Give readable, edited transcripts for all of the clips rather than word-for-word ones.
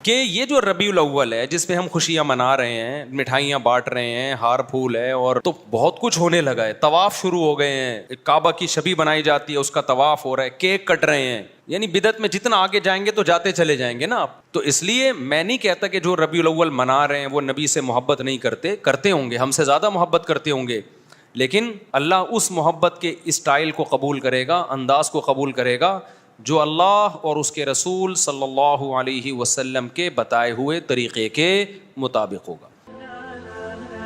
کہ یہ جو ربیع الاول ہے جس پہ ہم خوشیاں منا رہے ہیں, مٹھائیاں بانٹ رہے ہیں, ہار پھول ہے, اور تو بہت کچھ ہونے لگا ہے. طواف شروع ہو گئے ہیں, کعبہ کی شبی بنائی جاتی ہے, اس کا طواف ہو رہا ہے, کیک کٹ رہے ہیں. یعنی بدعت میں جتنا آگے جائیں گے تو جاتے چلے جائیں گے نا آپ. تو اس لیے میں نہیں کہتا کہ جو ربیع الاول منا رہے ہیں وہ نبی سے محبت نہیں کرتے, کرتے ہوں گے, ہم سے زیادہ محبت کرتے ہوں گے, لیکن اللہ اس محبت کے اسٹائل کو قبول کرے گا, انداز کو قبول کرے گا جو اللہ اور اس کے رسول صلی اللہ علیہ وسلم کے بتائے ہوئے طریقے کے مطابق ہوگا.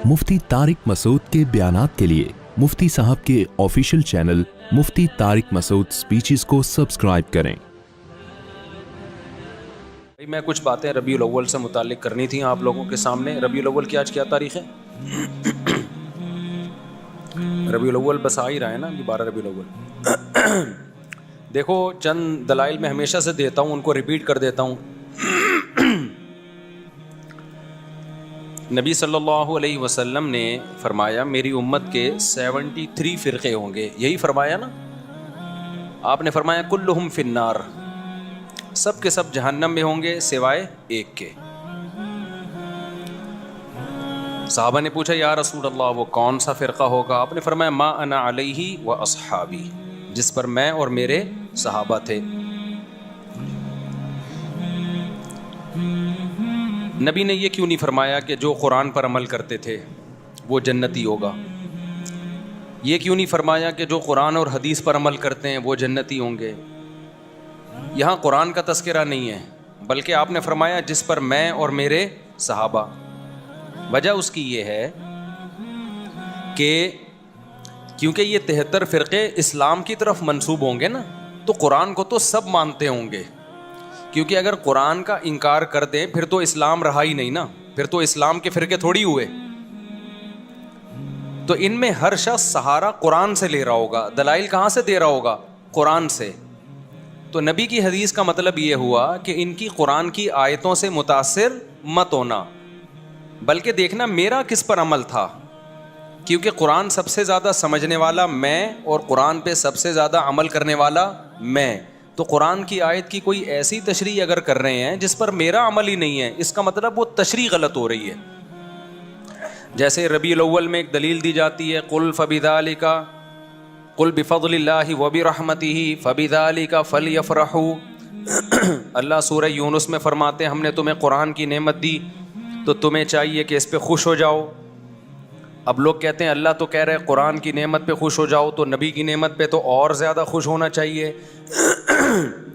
مفتی طارق مسعود کے بیانات کے لیے مفتی صاحب کے آفیشیل چینل مفتی طارق مسعود سپیچز کو سبسکرائب کریں. میں کچھ باتیں ربیع الاول سے متعلق کرنی تھیں آپ لوگوں کے سامنے. ربیع الاول کی آج کیا تاریخ ہے؟ ربیع الاول بس آ ہی رہا ہے نا, 12 ربیع الاول. دیکھو چند دلائل میں ہمیشہ سے دیتا ہوں, ان کو ریپیٹ کر دیتا ہوں. نبی صلی اللہ علیہ وسلم نے فرمایا میری امت کے 73 فرقے ہوں گے, یہی فرمایا نا آپ نے, فرمایا کلہم فی النار, سب کے سب جہنم میں ہوں گے سوائے ایک کے. صحابہ نے پوچھا یا رسول اللہ وہ کون سا فرقہ ہوگا؟ آپ نے فرمایا ما انا علیہ و اصحابی, جس پر میں اور میرے صحابہ تھے. نبی نے یہ کیوں نہیں فرمایا کہ جو قرآن پر عمل کرتے تھے وہ جنتی ہوگا؟ یہ کیوں نہیں فرمایا کہ جو قرآن اور حدیث پر عمل کرتے ہیں وہ جنتی ہوں گے؟ یہاں قرآن کا تذکرہ نہیں ہے, بلکہ آپ نے فرمایا جس پر میں اور میرے صحابہ. وجہ اس کی یہ ہے کہ کیونکہ یہ 73 فرقے اسلام کی طرف منسوب ہوں گے نا, تو قرآن کو تو سب مانتے ہوں گے, کیونکہ اگر قرآن کا انکار کر دیں پھر تو اسلام رہا ہی نہیں نا, پھر تو اسلام کے فرقے تھوڑی ہوئے. تو ان میں ہر شخص سہارا قرآن سے لے رہا ہوگا, دلائل کہاں سے دے رہا ہوگا؟ قرآن سے. تو نبی کی حدیث کا مطلب یہ ہوا کہ ان کی قرآن کی آیتوں سے متاثر مت ہونا, بلکہ دیکھنا میرا کس پر عمل تھا, کیونکہ قرآن سب سے زیادہ سمجھنے والا میں اور قرآن پہ سب سے زیادہ عمل کرنے والا میں. تو قرآن کی آیت کی کوئی ایسی تشریح اگر کر رہے ہیں جس پر میرا عمل ہی نہیں ہے, اس کا مطلب وہ تشریح غلط ہو رہی ہے. جیسے ربیع الاول میں ایک دلیل دی جاتی ہے قل فبذالک قل بفضل اللہ وبرحمتہ فبذالک فلیفرحوا. اللہ سورہ یونس میں فرماتے ہیں ہم نے تمہیں قرآن کی نعمت دی تو تمہیں چاہیے کہ اس پہ خوش ہو جاؤ. اب لوگ کہتے ہیں اللہ تو کہہ رہے قرآن کی نعمت پہ خوش ہو جاؤ, تو نبی کی نعمت پہ تو اور زیادہ خوش ہونا چاہیے.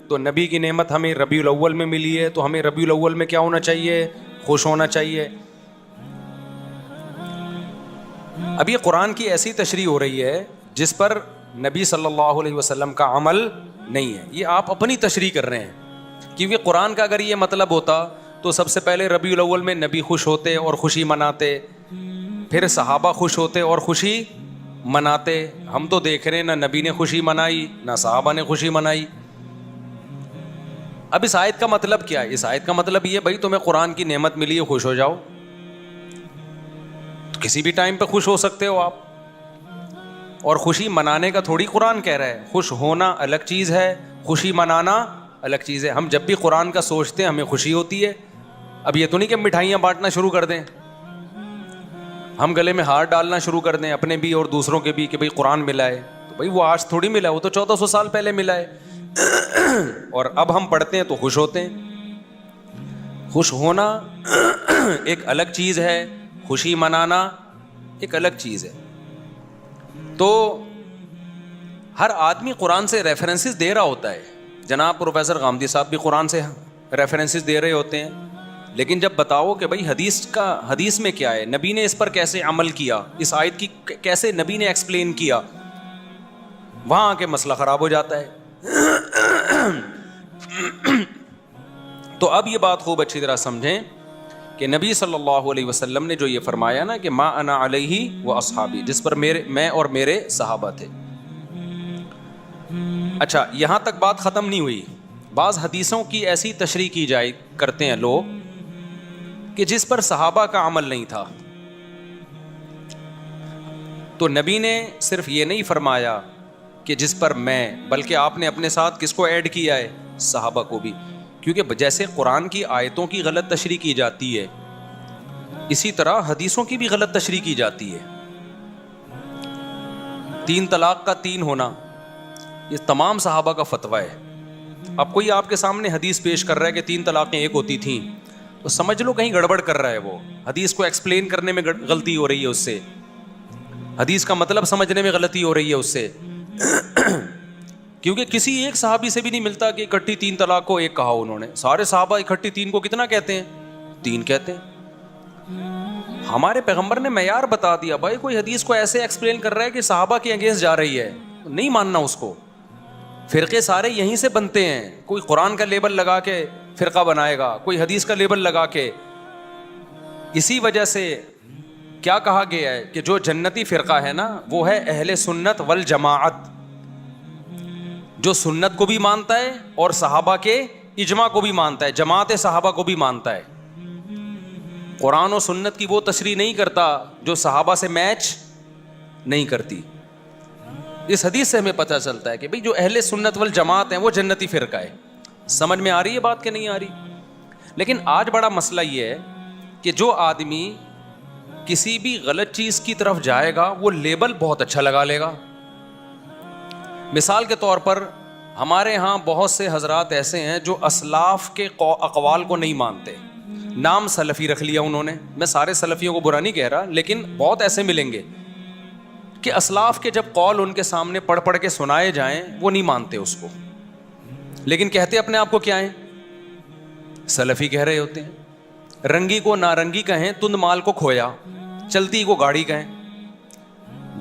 تو نبی کی نعمت ہمیں ربیع الاول میں ملی ہے تو ہمیں ربیع الاول میں کیا ہونا چاہیے؟ خوش ہونا چاہیے. اب یہ قرآن کی ایسی تشریح ہو رہی ہے جس پر نبی صلی اللہ علیہ وسلم کا عمل نہیں ہے, یہ آپ اپنی تشریح کر رہے ہیں. کیونکہ قرآن کا اگر یہ مطلب ہوتا تو سب سے پہلے ربیع الاول میں نبی خوش ہوتے اور خوشی مناتے, پھر صحابہ خوش ہوتے اور خوشی مناتے. ہم تو دیکھ رہے ہیں نہ نبی نے خوشی منائی نہ صحابہ نے خوشی منائی. اب اس آیت کا مطلب کیا ہے؟ اس آیت کا مطلب یہ بھائی تمہیں قرآن کی نعمت ملی ہے خوش ہو جاؤ, تو کسی بھی ٹائم پہ خوش ہو سکتے ہو آپ, اور خوشی منانے کا تھوڑی قرآن کہہ رہا ہے. خوش ہونا الگ چیز ہے, خوشی منانا الگ چیز ہے. ہم جب بھی قرآن کا سوچتے ہیں ہمیں خوشی ہوتی ہے. اب یہ تو نہیں کہ مٹھائیاں بانٹنا شروع کر دیں, ہم گلے میں ہار ڈالنا شروع کر دیں اپنے بھی اور دوسروں کے بھی کہ بھئی قرآن ملا ہے. تو بھئی وہ آج تھوڑی ملا, وہ تو 1400 سال پہلے ملا ہے. اور اب ہم پڑھتے ہیں تو خوش ہوتے ہیں. خوش ہونا ایک الگ چیز ہے, خوشی منانا ایک الگ چیز ہے. تو ہر آدمی قرآن سے ریفرنسز دے رہا ہوتا ہے. جناب پروفیسر غامدی صاحب بھی قرآن سے ریفرنسز دے رہے ہوتے ہیں, لیکن جب بتاؤ کہ بھائی حدیث میں کیا ہے, نبی نے اس پر کیسے عمل کیا, اس آیت کی کیسے نبی نے ایکسپلین کیا, وہاں آ کے مسئلہ خراب ہو جاتا ہے. تو اب یہ بات خوب اچھی طرح سمجھیں کہ نبی صلی اللہ علیہ وسلم نے جو یہ فرمایا نا کہ ما انا علیہ و اصحابی, جس پر میں اور میرے صحابہ تھے. اچھا یہاں تک بات ختم نہیں ہوئی. بعض حدیثوں کی ایسی تشریح کی جائے کرتے ہیں لوگ کہ جس پر صحابہ کا عمل نہیں تھا. تو نبی نے صرف یہ نہیں فرمایا کہ جس پر میں, بلکہ آپ نے اپنے ساتھ کس کو ایڈ کیا ہے؟ صحابہ کو بھی. کیونکہ جیسے قرآن کی آیتوں کی غلط تشریح کی جاتی ہے اسی طرح حدیثوں کی بھی غلط تشریح کی جاتی ہے. 3 طلاق کا 3 ہونا یہ تمام صحابہ کا فتویٰ ہے. اب کوئی آپ کے سامنے حدیث پیش کر رہا ہے کہ 3 طلاقیں 1 ہوتی تھیں تو سمجھ لو کہیں گڑبڑ کر رہا ہے. وہ حدیث کو ایکسپلین کرنے میں غلطی ہو رہی ہے اس سے, حدیث کا مطلب سمجھنے میں غلطی ہو رہی ہے اس سے. کیونکہ کسی ایک صحابی سے بھی نہیں ملتا کہ اکٹھی 3 طلاق کو 1 کہا انہوں نے. سارے صحابہ اکٹھی 3 کو کتنا کہتے ہیں؟ 3 کہتے ہیں. ہمارے پیغمبر نے معیار بتا دیا. بھائی کوئی حدیث کو ایسے ایکسپلین کر رہا ہے کہ صحابہ کے اگینسٹ جا رہی ہے, نہیں ماننا اس کو. فرقے سارے یہیں سے بنتے ہیں. کوئی قرآن کا لیبل لگا کے فرقہ بنائے گا, کوئی حدیث کا لیبل لگا کے. اسی وجہ سے کیا کہا گیا ہے کہ جو جنتی فرقہ ہے نا وہ ہے اہل سنت والجماعت, جو سنت کو بھی مانتا ہے اور صحابہ کے اجماع کو بھی مانتا ہے, جماعت صحابہ کو بھی مانتا ہے. قرآن و سنت کی وہ تشریح نہیں کرتا جو صحابہ سے میچ نہیں کرتی. اس حدیث سے ہمیں پتہ چلتا ہے کہ بھئی جو اہل سنت والجماعت ہیں وہ جنتی فرقہ ہے. سمجھ میں آ رہی ہے بات کہ نہیں آ رہی؟ لیکن آج بڑا مسئلہ یہ ہے کہ جو آدمی کسی بھی غلط چیز کی طرف جائے گا وہ لیبل بہت اچھا لگا لے گا. مثال کے طور پر ہمارے ہاں بہت سے حضرات ایسے ہیں جو اسلاف کے اقوال کو نہیں مانتے, نام سلفی رکھ لیا انہوں نے. میں سارے سلفیوں کو برا نہیں کہہ رہا, لیکن بہت ایسے ملیں گے کہ اسلاف کے جب قول ان کے سامنے پڑھ پڑھ کے سنائے جائیں وہ نہیں مانتے اس کو, لیکن کہتے اپنے آپ کو کیا ہیں؟ سلفی کہہ رہے ہوتے ہیں. رنگی کو نارنگی کہیں, تند مال کو کھویا, چلتی کو گاڑی کہیں.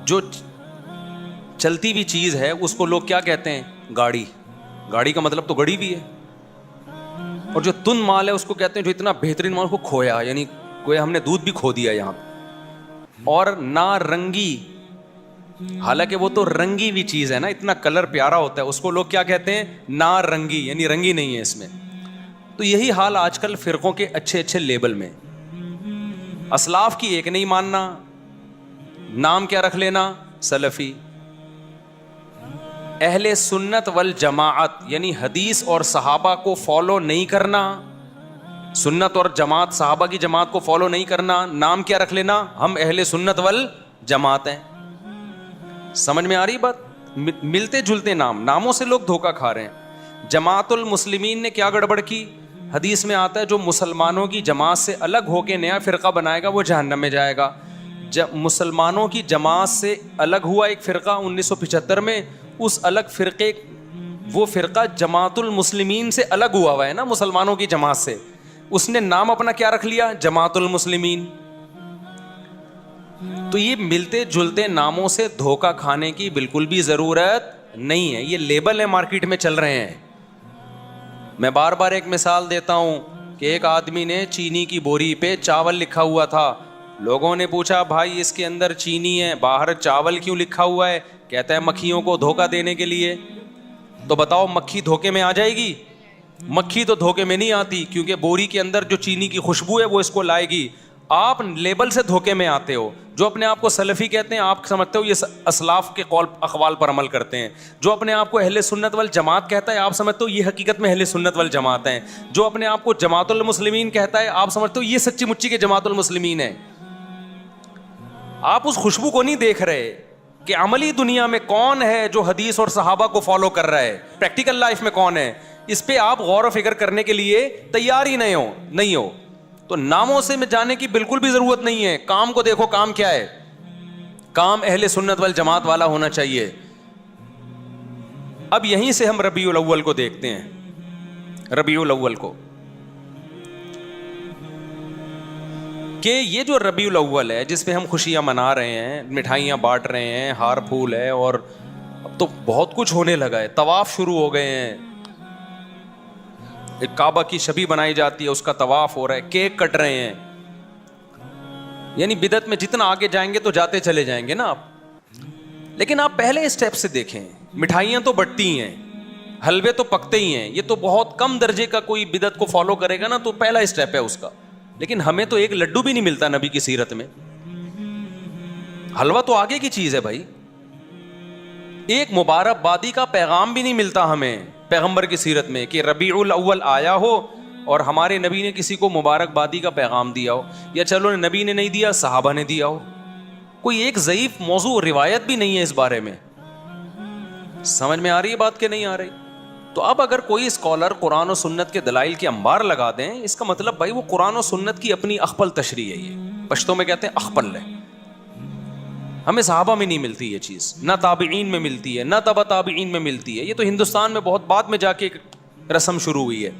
جو چلتی بھی چیز ہے اس کو لوگ کیا کہتے ہیں؟ گاڑی. گاڑی کا مطلب تو گڑی بھی ہے. اور جو تند مال ہے اس کو کہتے ہیں جو اتنا بہترین مال کو کھویا, یعنی کوئی ہم نے دودھ بھی کھو دیا یہاں. اور نارنگی, حالانکہ وہ تو رنگی بھی چیز ہے نا, اتنا کلر پیارا ہوتا ہے, اس کو لوگ کیا کہتے ہیں؟ نارنگی, یعنی رنگی نہیں ہے اس میں. تو یہی حال آج کل فرقوں کے اچھے اچھے لیبل میں. اسلاف کی ایک نہیں ماننا, نام کیا رکھ لینا؟ سلفی. اہل سنت والجماعت یعنی حدیث اور صحابہ کو فالو نہیں کرنا, سنت اور جماعت, صحابہ کی جماعت کو فالو نہیں کرنا, نام کیا رکھ لینا؟ ہم اہل سنت والجماعت ہیں. سمجھ میں آ رہی بات؟ ملتے جلتے ناموں سے لوگ دھوکہ کھا رہے ہیں. جماعت المسلمین نے کیا گڑبڑ کی؟ حدیث میں آتا ہے جو مسلمانوں کی جماعت سے الگ ہو کے نیا فرقہ بنائے گا وہ جہنم میں جائے گا. جب مسلمانوں کی جماعت سے الگ ہوا ایک فرقہ 1975 میں, اس الگ فرقے, وہ فرقہ جماعت المسلمین سے الگ ہوا ہے نا مسلمانوں کی جماعت سے, اس نے نام اپنا کیا رکھ لیا؟ جماعت المسلمین. تو یہ ملتے جلتے ناموں سے دھوکہ کھانے کی بالکل بھی ضرورت نہیں ہے. یہ لیبل ہے مارکیٹ میں چل رہے ہیں. میں بار بار ایک مثال دیتا ہوں کہ ایک آدمی نے چینی کی بوری پہ چاول لکھا ہوا تھا. لوگوں نے پوچھا بھائی اس کے اندر چینی ہے, باہر چاول کیوں لکھا ہوا ہے؟ کہتا ہے مکھیوں کو دھوکہ دینے کے لیے. تو بتاؤ مکھی دھوکے میں آ جائے گی؟ مکھی تو دھوکے میں نہیں آتی, کیونکہ بوری کے اندر جو چینی کی خوشبو ہے وہ اس کو لائے گی. آپ لیبل سے دھوکے میں آتے ہو. جو اپنے آپ کو سلفی کہتے ہیں آپ سمجھتے ہو یہ اسلاف کے قول اقوال پر عمل کرتے ہیں. جو اپنے آپ کو اہل سنت والجماعت کہتا ہے آپ سمجھتے ہو یہ حقیقت میں اہل سنت والجماعت ہیں. جو اپنے آپ کو جماعت المسلمین کہتا ہے آپ سمجھتے ہو یہ سچی مچی کے جماعت المسلمین ہے. آپ اس خوشبو کو نہیں دیکھ رہے کہ عملی دنیا میں کون ہے جو حدیث اور صحابہ کو فالو کر رہا ہے, پریکٹیکل لائف میں کون ہے. اس پہ آپ غور و فکر کرنے کے لیے تیار ہی نہیں ہو. تو ناموں سے میں جانے کی بالکل بھی ضرورت نہیں ہے. کام کو دیکھو, کام کیا ہے؟ کام اہل سنت والجماعت والا ہونا چاہیے. اب یہیں سے ہم ربیع الاول کو دیکھتے ہیں. ربیع الاول کو کہ یہ جو ربیع الاول ہے جس پہ ہم خوشیاں منا رہے ہیں, مٹھائیاں بانٹ رہے ہیں, ہار پھول ہے, اور اب تو بہت کچھ ہونے لگا ہے. طواف شروع ہو گئے ہیں, ایک کعبہ کی شبیہ بنائی جاتی ہے, اس کا طواف ہو رہا ہے, کیک کٹ رہے ہیں. یعنی بدعت میں جتنا آگے جائیں گے تو جاتے چلے جائیں گے نا آپ. لیکن آپ پہلے اسٹیپ سے دیکھیں, مٹھائیاں تو بٹتی ہیں, حلوے تو پکتے ہی ہیں. یہ تو بہت کم درجے کا کوئی بدعت کو فالو کرے گا نا تو پہلا اسٹیپ ہے اس کا. لیکن ہمیں تو ایک لڈو بھی نہیں ملتا نبی کی سیرت میں. حلوہ تو آگے کی چیز ہے بھائی. ایک مبارک بادی کا پیغام بھی نہیں ملتا ہمیں. پیغمبر کی سیرت میں کہ ربیع الاول آیا ہو اور ہمارے نبی نے کسی کو مبارکبادی کا پیغام دیا ہو, یا چلو نبی نے نہیں دیا صحابہ نے دیا ہو, کوئی ایک ضعیف موضوع روایت بھی نہیں ہے اس بارے میں. سمجھ میں آ رہی ہے بات کہ نہیں آ رہی؟ تو اب اگر کوئی اسکالر قرآن و سنت کے دلائل کے انبار لگا دیں, اس کا مطلب بھائی وہ قرآن و سنت کی اپنی اخپل تشریح ہے. یہ پشتوں میں کہتے ہیں اخپل ہے. ہمیں صحابہ میں نہیں ملتی یہ چیز, نہ تابعین میں ملتی ہے, نہ تبع تابعین میں ملتی ہے. یہ تو ہندوستان میں بہت بعد میں جا کے ایک رسم شروع ہوئی ہے.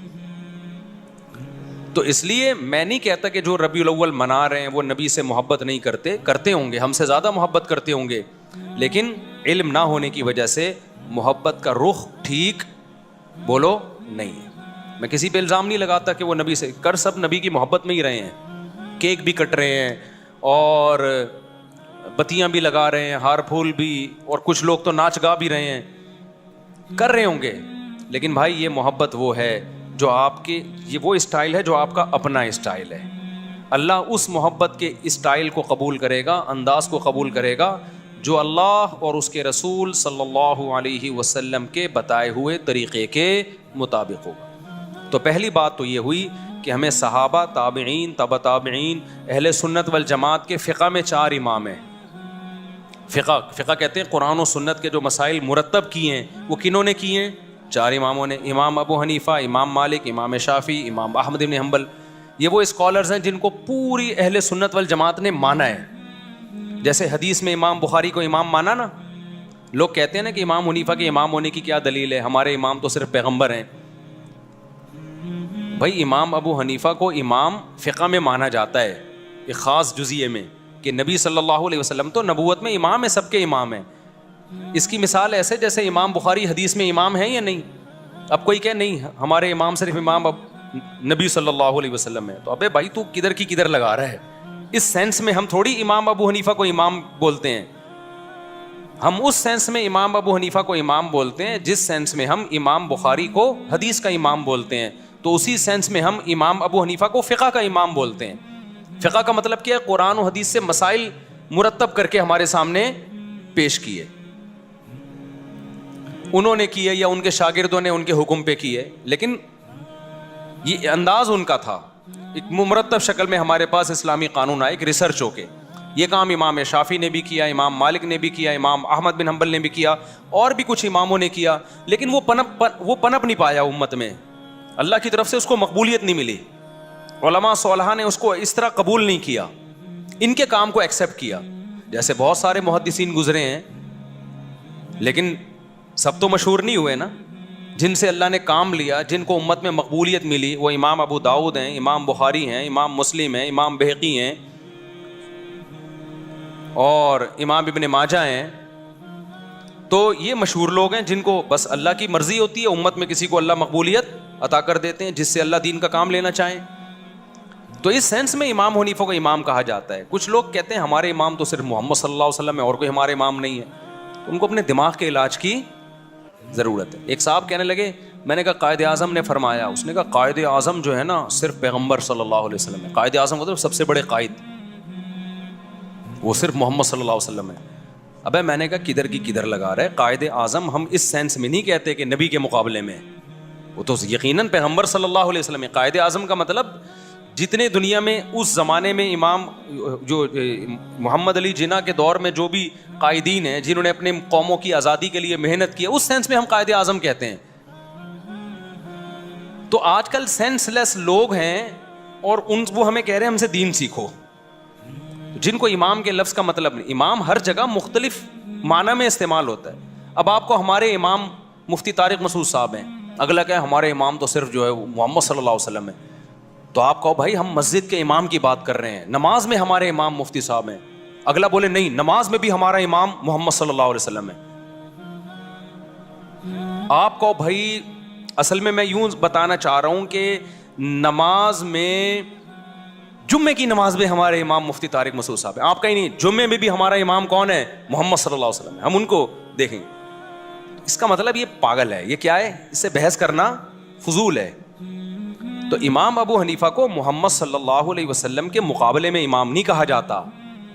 تو اس لیے میں نہیں کہتا کہ جو ربیع الاول منا رہے ہیں وہ نبی سے محبت نہیں کرتے ہوں گے, ہم سے زیادہ محبت کرتے ہوں گے, لیکن علم نہ ہونے کی وجہ سے محبت کا رخ ٹھیک بولو نہیں ہے. میں کسی پہ الزام نہیں لگاتا کہ وہ نبی سے سب نبی کی محبت میں ہی رہے ہیں, کیک بھی کٹ رہے ہیں اور بتیاں بھی لگا رہے ہیں, ہار پھول بھی, اور کچھ لوگ تو ناچ گا بھی رہے ہیں, کر رہے ہوں گے. لیکن بھائی یہ محبت وہ ہے جو آپ کے, یہ وہ اسٹائل ہے جو آپ کا اپنا اسٹائل ہے. اللہ اس محبت کے اسٹائل کو قبول کرے گا, انداز کو قبول کرے گا جو اللہ اور اس کے رسول صلی اللہ علیہ وسلم کے بتائے ہوئے طریقے کے مطابق ہوگا. تو پہلی بات تو یہ ہوئی کہ ہمیں صحابہ, تابعین, تبع تابعین, اہل سنت والجماعت کے فقہ میں 4 امام ہیں. فقہ کہتے ہیں قرآن و سنت کے جو مسائل مرتب کیے ہیں وہ کنہوں نے کیے ہیں؟ 4 اماموں نے. امام ابو حنیفہ, امام مالک, امام شافعی, امام احمد بن حنبل. یہ وہ اسکالرز ہیں جن کو پوری اہل سنت والجماعت نے مانا ہے. جیسے حدیث میں امام بخاری کو امام مانا نا, لوگ کہتے ہیں نا کہ امام حنیفہ کے امام ہونے کی کیا دلیل ہے, ہمارے امام تو صرف پیغمبر ہیں. بھائی امام ابو حنیفہ کو امام فقہ میں مانا جاتا ہے ایک خاص جزیے میں, کہ نبی صلی اللہ علیہ وسلم تو نبوت میں امام ہے, سب کے امام ہیں. اس کی مثال ایسے جیسے امام بخاری حدیث میں امام ہیں یا نہیں. اب کوئی کہے نہیں ہمارے امام صرف امام نبی صلی اللہ علیہ وسلم ہے, تو ابے بھائی تو کدھر کی کدھر لگا رہا ہے. اس سینس میں ہم تھوڑی امام ابو حنیفہ کو امام بولتے ہیں, ہم اس سینس میں امام ابو حنیفہ کو امام بولتے ہیں جس سینس میں ہم امام بخاری کو حدیث کا امام بولتے ہیں. تو اسی سینس میں ہم امام ابو حنیفہ کو فقہ کا امام بولتے ہیں. فقہ کا مطلب کیا ہے؟ قرآن و حدیث سے مسائل مرتب کر کے ہمارے سامنے پیش کیے, انہوں نے کیے یا ان کے شاگردوں نے ان کے حکم پہ کیے, لیکن یہ انداز ان کا تھا. ایک مرتب شکل میں ہمارے پاس اسلامی قانون آئے, ایک ریسرچ ہو کے. یہ کام امام شافعی نے بھی کیا, امام مالک نے بھی کیا, امام احمد بن حنبل نے بھی کیا, اور بھی کچھ اماموں نے کیا, لیکن وہ پنپ نہیں پایا امت میں. اللہ کی طرف سے اس کو مقبولیت نہیں ملی. علماء صالحہ نے اس کو اس طرح قبول نہیں کیا, ان کے کام کو ایکسیپٹ کیا. جیسے بہت سارے محدثین گزرے ہیں, لیکن سب تو مشہور نہیں ہوئے نا. جن سے اللہ نے کام لیا, جن کو امت میں مقبولیت ملی, وہ امام ابو داؤد ہیں, امام بخاری ہیں, امام مسلم ہیں, امام بہقی ہیں, اور امام ابن ماجہ ہیں. تو یہ مشہور لوگ ہیں جن کو بس اللہ کی مرضی ہوتی ہے, امت میں کسی کو اللہ مقبولیت عطا کر دیتے ہیں جس سے اللہ دین کا کام لینا چاہیں. تو اس سینس میں امام حنیفہ کو امام کہا جاتا ہے. کچھ لوگ کہتے ہیں ہمارے امام تو صرف محمد صلی اللہ علیہ وسلم ہے, اور کوئی ہمارے امام نہیں ہے. ان کو اپنے دماغ کے علاج کی ضرورت ہے. ایک صاحب کہنے لگے, میں نے کہا قائد اعظم نے فرمایا. اس نے کہا قائد اعظم جو ہے نا صرف پیغمبر صلی اللہ علیہ وسلم ہے. قائد اعظم مطلب سب سے بڑے قائد, وہ صرف محمد صلی اللہ علیہ وسلم ہے. ابے میں نے کہا کدھر کی کدھر لگا رہا ہے. قائد اعظم ہم اس سینس میں نہیں کہتے کہ نبی کے مقابلے میں, وہ تو یقیناً پیغمبر صلی اللہ علیہ وسلم ہے. قائد اعظم کا مطلب جتنے دنیا میں اس زمانے میں امام جو محمد علی جناح کے دور میں جو بھی قائدین ہیں جنہوں نے اپنے قوموں کی آزادی کے لیے محنت کی, اس سینس میں ہم قائد اعظم کہتے ہیں. تو آج کل سینس لیس لوگ ہیں اور وہ ہمیں کہہ رہے ہیں ہم سے دین سیکھو, جن کو امام کے لفظ کا مطلب نہیں. امام ہر جگہ مختلف معنی میں استعمال ہوتا ہے. اب آپ کو ہمارے امام مفتی طارق مسعود صاحب ہیں, اگلا کہ ہمارے امام تو صرف جو ہے محمد صلی اللہ علیہ وسلم ہے. تو آپ کہو بھائی ہم مسجد کے امام کی بات کر رہے ہیں, نماز میں ہمارے امام مفتی صاحب ہیں. اگلا بولے نہیں, نماز میں بھی ہمارا امام محمد صلی اللہ علیہ وسلم ہے. آپ کو بھائی اصل میں یوں بتانا چاہ رہا ہوں کہ نماز میں, جمعے کی نماز میں ہمارے امام مفتی طارق مسعود صاحب ہیں. آپ کہیں نہیں, جمعے میں بھی ہمارا امام کون ہے؟ محمد صلی اللہ علیہ وسلم ہے. ہم ان کو دیکھیں. اس کا مطلب یہ پاگل ہے, یہ کیا ہے, اس سے بحث کرنا فضول ہے. تو امام ابو حنیفہ کو محمد صلی اللہ علیہ وسلم کے مقابلے میں امام نہیں کہا جاتا.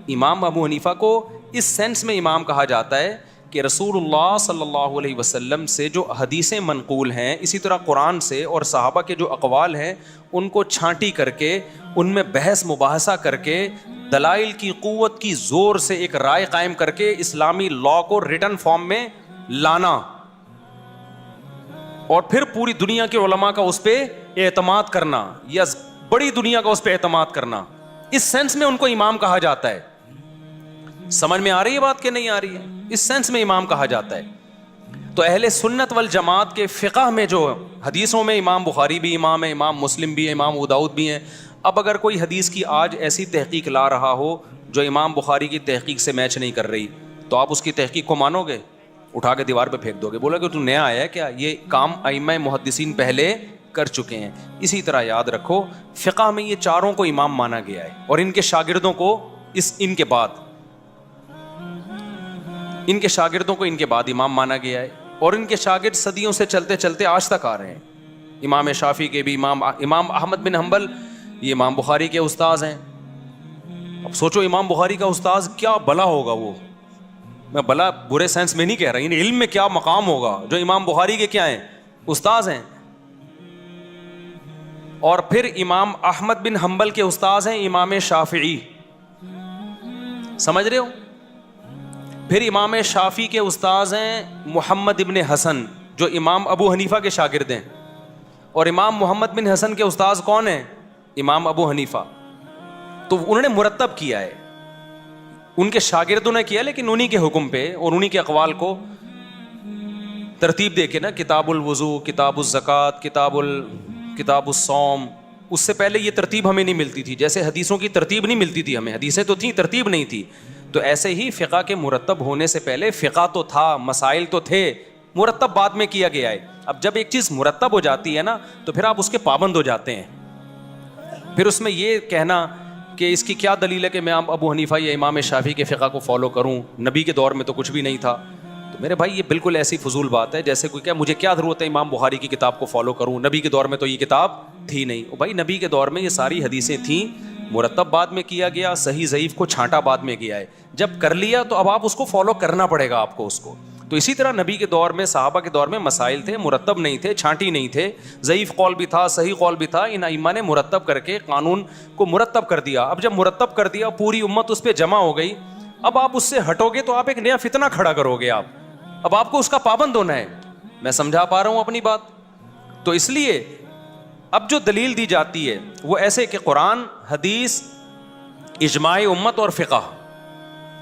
امام ابو حنیفہ کو اس سینس میں امام کہا جاتا ہے کہ رسول اللہ صلی اللہ علیہ وسلم سے جو حدیثیں منقول ہیں، اسی طرح قرآن سے اور صحابہ کے جو اقوال ہیں ان کو چھانٹی کر کے ان میں بحث مباحثہ کر کے دلائل کی قوت کی زور سے ایک رائے قائم کر کے اسلامی لا کو ریٹن فارم میں لانا، اور پھر پوری دنیا کے علماء کا اس پہ اعتماد کرنا یا بڑی دنیا کا اس پہ اعتماد کرنا، اس سینس میں ان کو امام کہا جاتا ہے. سمجھ میں آ رہی ہے بات کہ نہیں آ رہی ہے؟ اس سینس میں امام کہا جاتا ہے. تو اہل سنت والجماعت کے فقہ میں جو حدیثوں میں امام بخاری بھی امام ہے، امام مسلم بھی ہے، امام ابو داؤد بھی ہیں. اب اگر کوئی حدیث کی آج ایسی تحقیق لا رہا ہو جو امام بخاری کی تحقیق سے میچ نہیں کر رہی، تو آپ اس کی تحقیق کو مانو گے؟ اٹھا کے دیوار پہ پھینک دو گے، بولا کہ تو نیا آیا ہے کیا؟ یہ کام ائمہ محدثین پہلے کر چکے ہیں. اسی طرح یاد رکھو فقہ میں یہ چاروں کو امام مانا گیا ہے، اور ان کے شاگردوں کو ان کے بعد امام مانا گیا ہے. اور ان کے شاگرد صدیوں سے چلتے چلتے آج تک آ رہے ہیں. امام شافعی کے بھی امام احمد بن حنبل یہ امام بخاری کے استاذ ہیں. اب سوچو امام بخاری کا استاذ کیا بلا ہوگا، وہ میں بلا برے سینس میں نہیں کہہ رہا، یعنی علم میں کیا مقام ہوگا جو امام بخاری کے کیا ہیں، استاذ ہیں. اور پھر امام احمد بن حنبل کے استاذ ہیں امام شافعی، سمجھ رہے ہو؟ پھر امام شافعی کے استاذ ہیں محمد ابن حسن جو امام ابو حنیفہ کے شاگرد ہیں، اور امام محمد بن حسن کے استاذ کون ہیں؟ امام ابو حنیفہ. تو انہوں نے مرتب کیا ہے، ان کے شاگردوں نے کیا، لیکن انہی کے حکم پہ اور انہی کے اقوال کو ترتیب دے کے نا، کتاب الوضو، کتاب الزکوٰۃ، کتاب الصوم. اس سے پہلے یہ ترتیب ہمیں نہیں ملتی تھی، جیسے حدیثوں کی ترتیب نہیں ملتی تھی ہمیں، حدیثیں تو تھیں، ترتیب نہیں تھی. تو ایسے ہی فقہ کے مرتب ہونے سے پہلے فقہ تو تھا، مسائل تو تھے، مرتب بعد میں کیا گیا ہے. اب جب ایک چیز مرتب ہو جاتی ہے نا تو پھر آپ اس کے پابند ہو جاتے ہیں. پھر اس میں یہ کہنا کہ اس کی کیا دلیل ہے کہ میں ابو حنیفہ یا امام شافعی کے فقہ کو فالو کروں، نبی کے دور میں تو کچھ بھی نہیں تھا. تو میرے بھائی یہ بالکل ایسی فضول بات ہے جیسے کوئی کہ مجھے کیا ضرورت ہے امام بخاری کی کتاب کو فالو کروں، نبی کے دور میں تو یہ کتاب تھی نہیں. بھائی نبی کے دور میں یہ ساری حدیثیں تھیں، مرتب بعد میں کیا گیا، صحیح ضعیف کو چھانٹا بعد میں کیا ہے. جب کر لیا تو اب آپ اس کو فالو کرنا پڑے گا آپ کو اس کو. تو اسی طرح نبی کے دور میں، صحابہ کے دور میں مسائل تھے، مرتب نہیں تھے، چھانٹی نہیں تھے، ضعیف قول بھی تھا، صحیح قول بھی تھا. ان ائمہ نے مرتب کر کے قانون کو مرتب کر دیا. اب جب مرتب کر دیا، پوری امت اس پہ جمع ہو گئی. اب آپ اس سے ہٹو گے تو آپ ایک نیا فتنہ کھڑا کرو گے. اب آپ کو اس کا پابند ہونا ہے. میں سمجھا پا رہا ہوں اپنی بات؟ تو اس لیے اب جو دلیل دی جاتی ہے وہ ایسے کہ قرآن، حدیث، اجماع امت اور فقہ،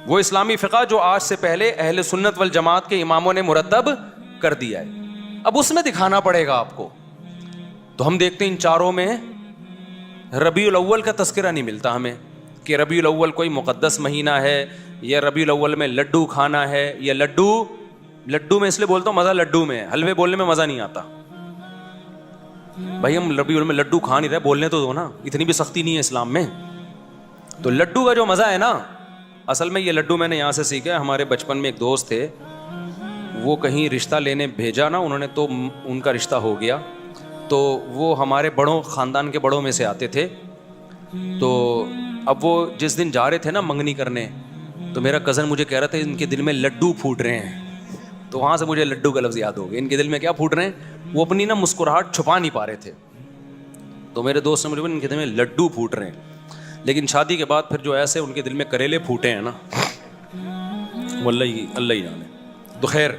وہ اسلامی فقہ جو آج سے پہلے اہل سنت والجماعت کے اماموں نے مرتب کر دیا ہے. اب اس میں دکھانا پڑے گا آپ کو. تو ہم دیکھتے ہیں ان چاروں میں ربیع الاول کا تذکرہ نہیں ملتا ہمیں کہ ربیع الاول کوئی مقدس مہینہ ہے، یا ربیع الاول میں لڈو کھانا ہے، یا لڈو میں اس لیے بولتا ہوں مزہ لڈو میں ہے، حلوے بولنے میں مزہ نہیں آتا. بھائی ہم ربیع الاول میں لڈو کھا نہیں رہے، بولنے تو دو نا، اتنی بھی سختی نہیں ہے اسلام میں. تو لڈو کا جو مزہ ہے نا، اصل میں یہ لڈو میں نے یہاں سے سیکھا ہے. ہمارے بچپن میں ایک دوست تھے، وہ کہیں رشتہ لینے بھیجا نا انہوں نے، تو ان کا رشتہ ہو گیا. تو وہ ہمارے بڑوں، خاندان کے بڑوں میں سے آتے تھے. تو اب وہ جس دن جا رہے تھے نا منگنی کرنے، تو میرا کزن مجھے کہہ رہا تھا ان کے دل میں لڈو پھوٹ رہے ہیں. تو وہاں سے مجھے لڈو کا لفظ یاد ہو گیا. ان کے دل میں کیا پھوٹ رہے ہیں؟ وہ اپنی نا مسکراہٹ چھپا نہیں پا رہے تھے. تو میرے دوست نے مجھے بولا ان کے دل میں لڈو پھوٹ رہے ہیں. لیکن شادی کے بعد پھر جو ایسے ان کے دل میں کریلے پھوٹے ہیں نا، وہ اللہ ہی جانے. تو خیر،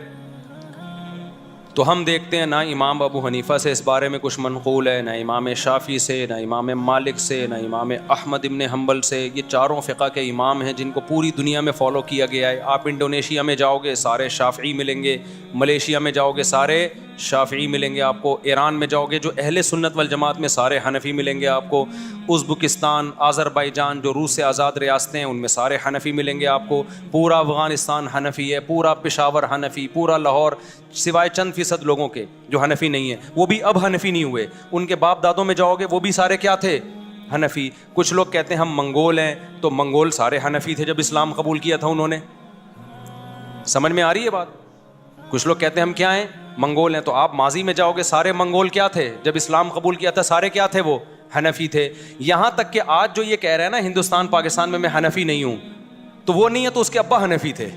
تو ہم دیکھتے ہیں نہ امام ابو حنیفہ سے اس بارے میں کچھ منقول ہے، نہ امام شافعی سے، نہ امام مالک سے، نہ امام احمد ابن حنبل سے. یہ چاروں فقہ کے امام ہیں جن کو پوری دنیا میں فالو کیا گیا ہے. آپ انڈونیشیا میں جاؤ گے سارے شافعی ملیں گے، ملیشیا میں جاؤ گے سارے شافعی ملیں گے آپ کو، ایران میں جاؤ گے جو اہل سنت والجماعت میں سارے حنفی ملیں گے آپ کو، ازبکستان، آذربائیجان جو روس سے آزاد ریاستیں ہیں ان میں سارے حنفی ملیں گے آپ کو. پورا افغانستان حنفی ہے، پورا پشاور حنفی، پورا لاہور، سوائے چند فیصد لوگوں کے جو حنفی نہیں ہیں، وہ بھی اب حنفی نہیں ہوئے. ان کے باپ دادوں میں جاؤ گے وہ بھی سارے کیا تھے؟ حنفی. کچھ لوگ کہتے ہیں ہم منگول ہیں، تو منگول سارے حنفی تھے جب اسلام قبول کیا تھا انہوں نے. سمجھ میں آ رہی ہے بات؟ کچھ لوگ کہتے ہیں ہم کیا ہیں؟ منگول ہیں. تو آپ ماضی میں جاؤ گے سارے منگول کیا تھے؟ جب اسلام قبول کیا تھا سارے کیا تھے؟ وہ حنفی تھے. یہاں تک کہ آج جو یہ کہہ رہے ہیں نا ہندوستان پاکستان میں حنفی نہیں ہوں، تو وہ نہیں ہے تو اس کے ابا حنفی تھے.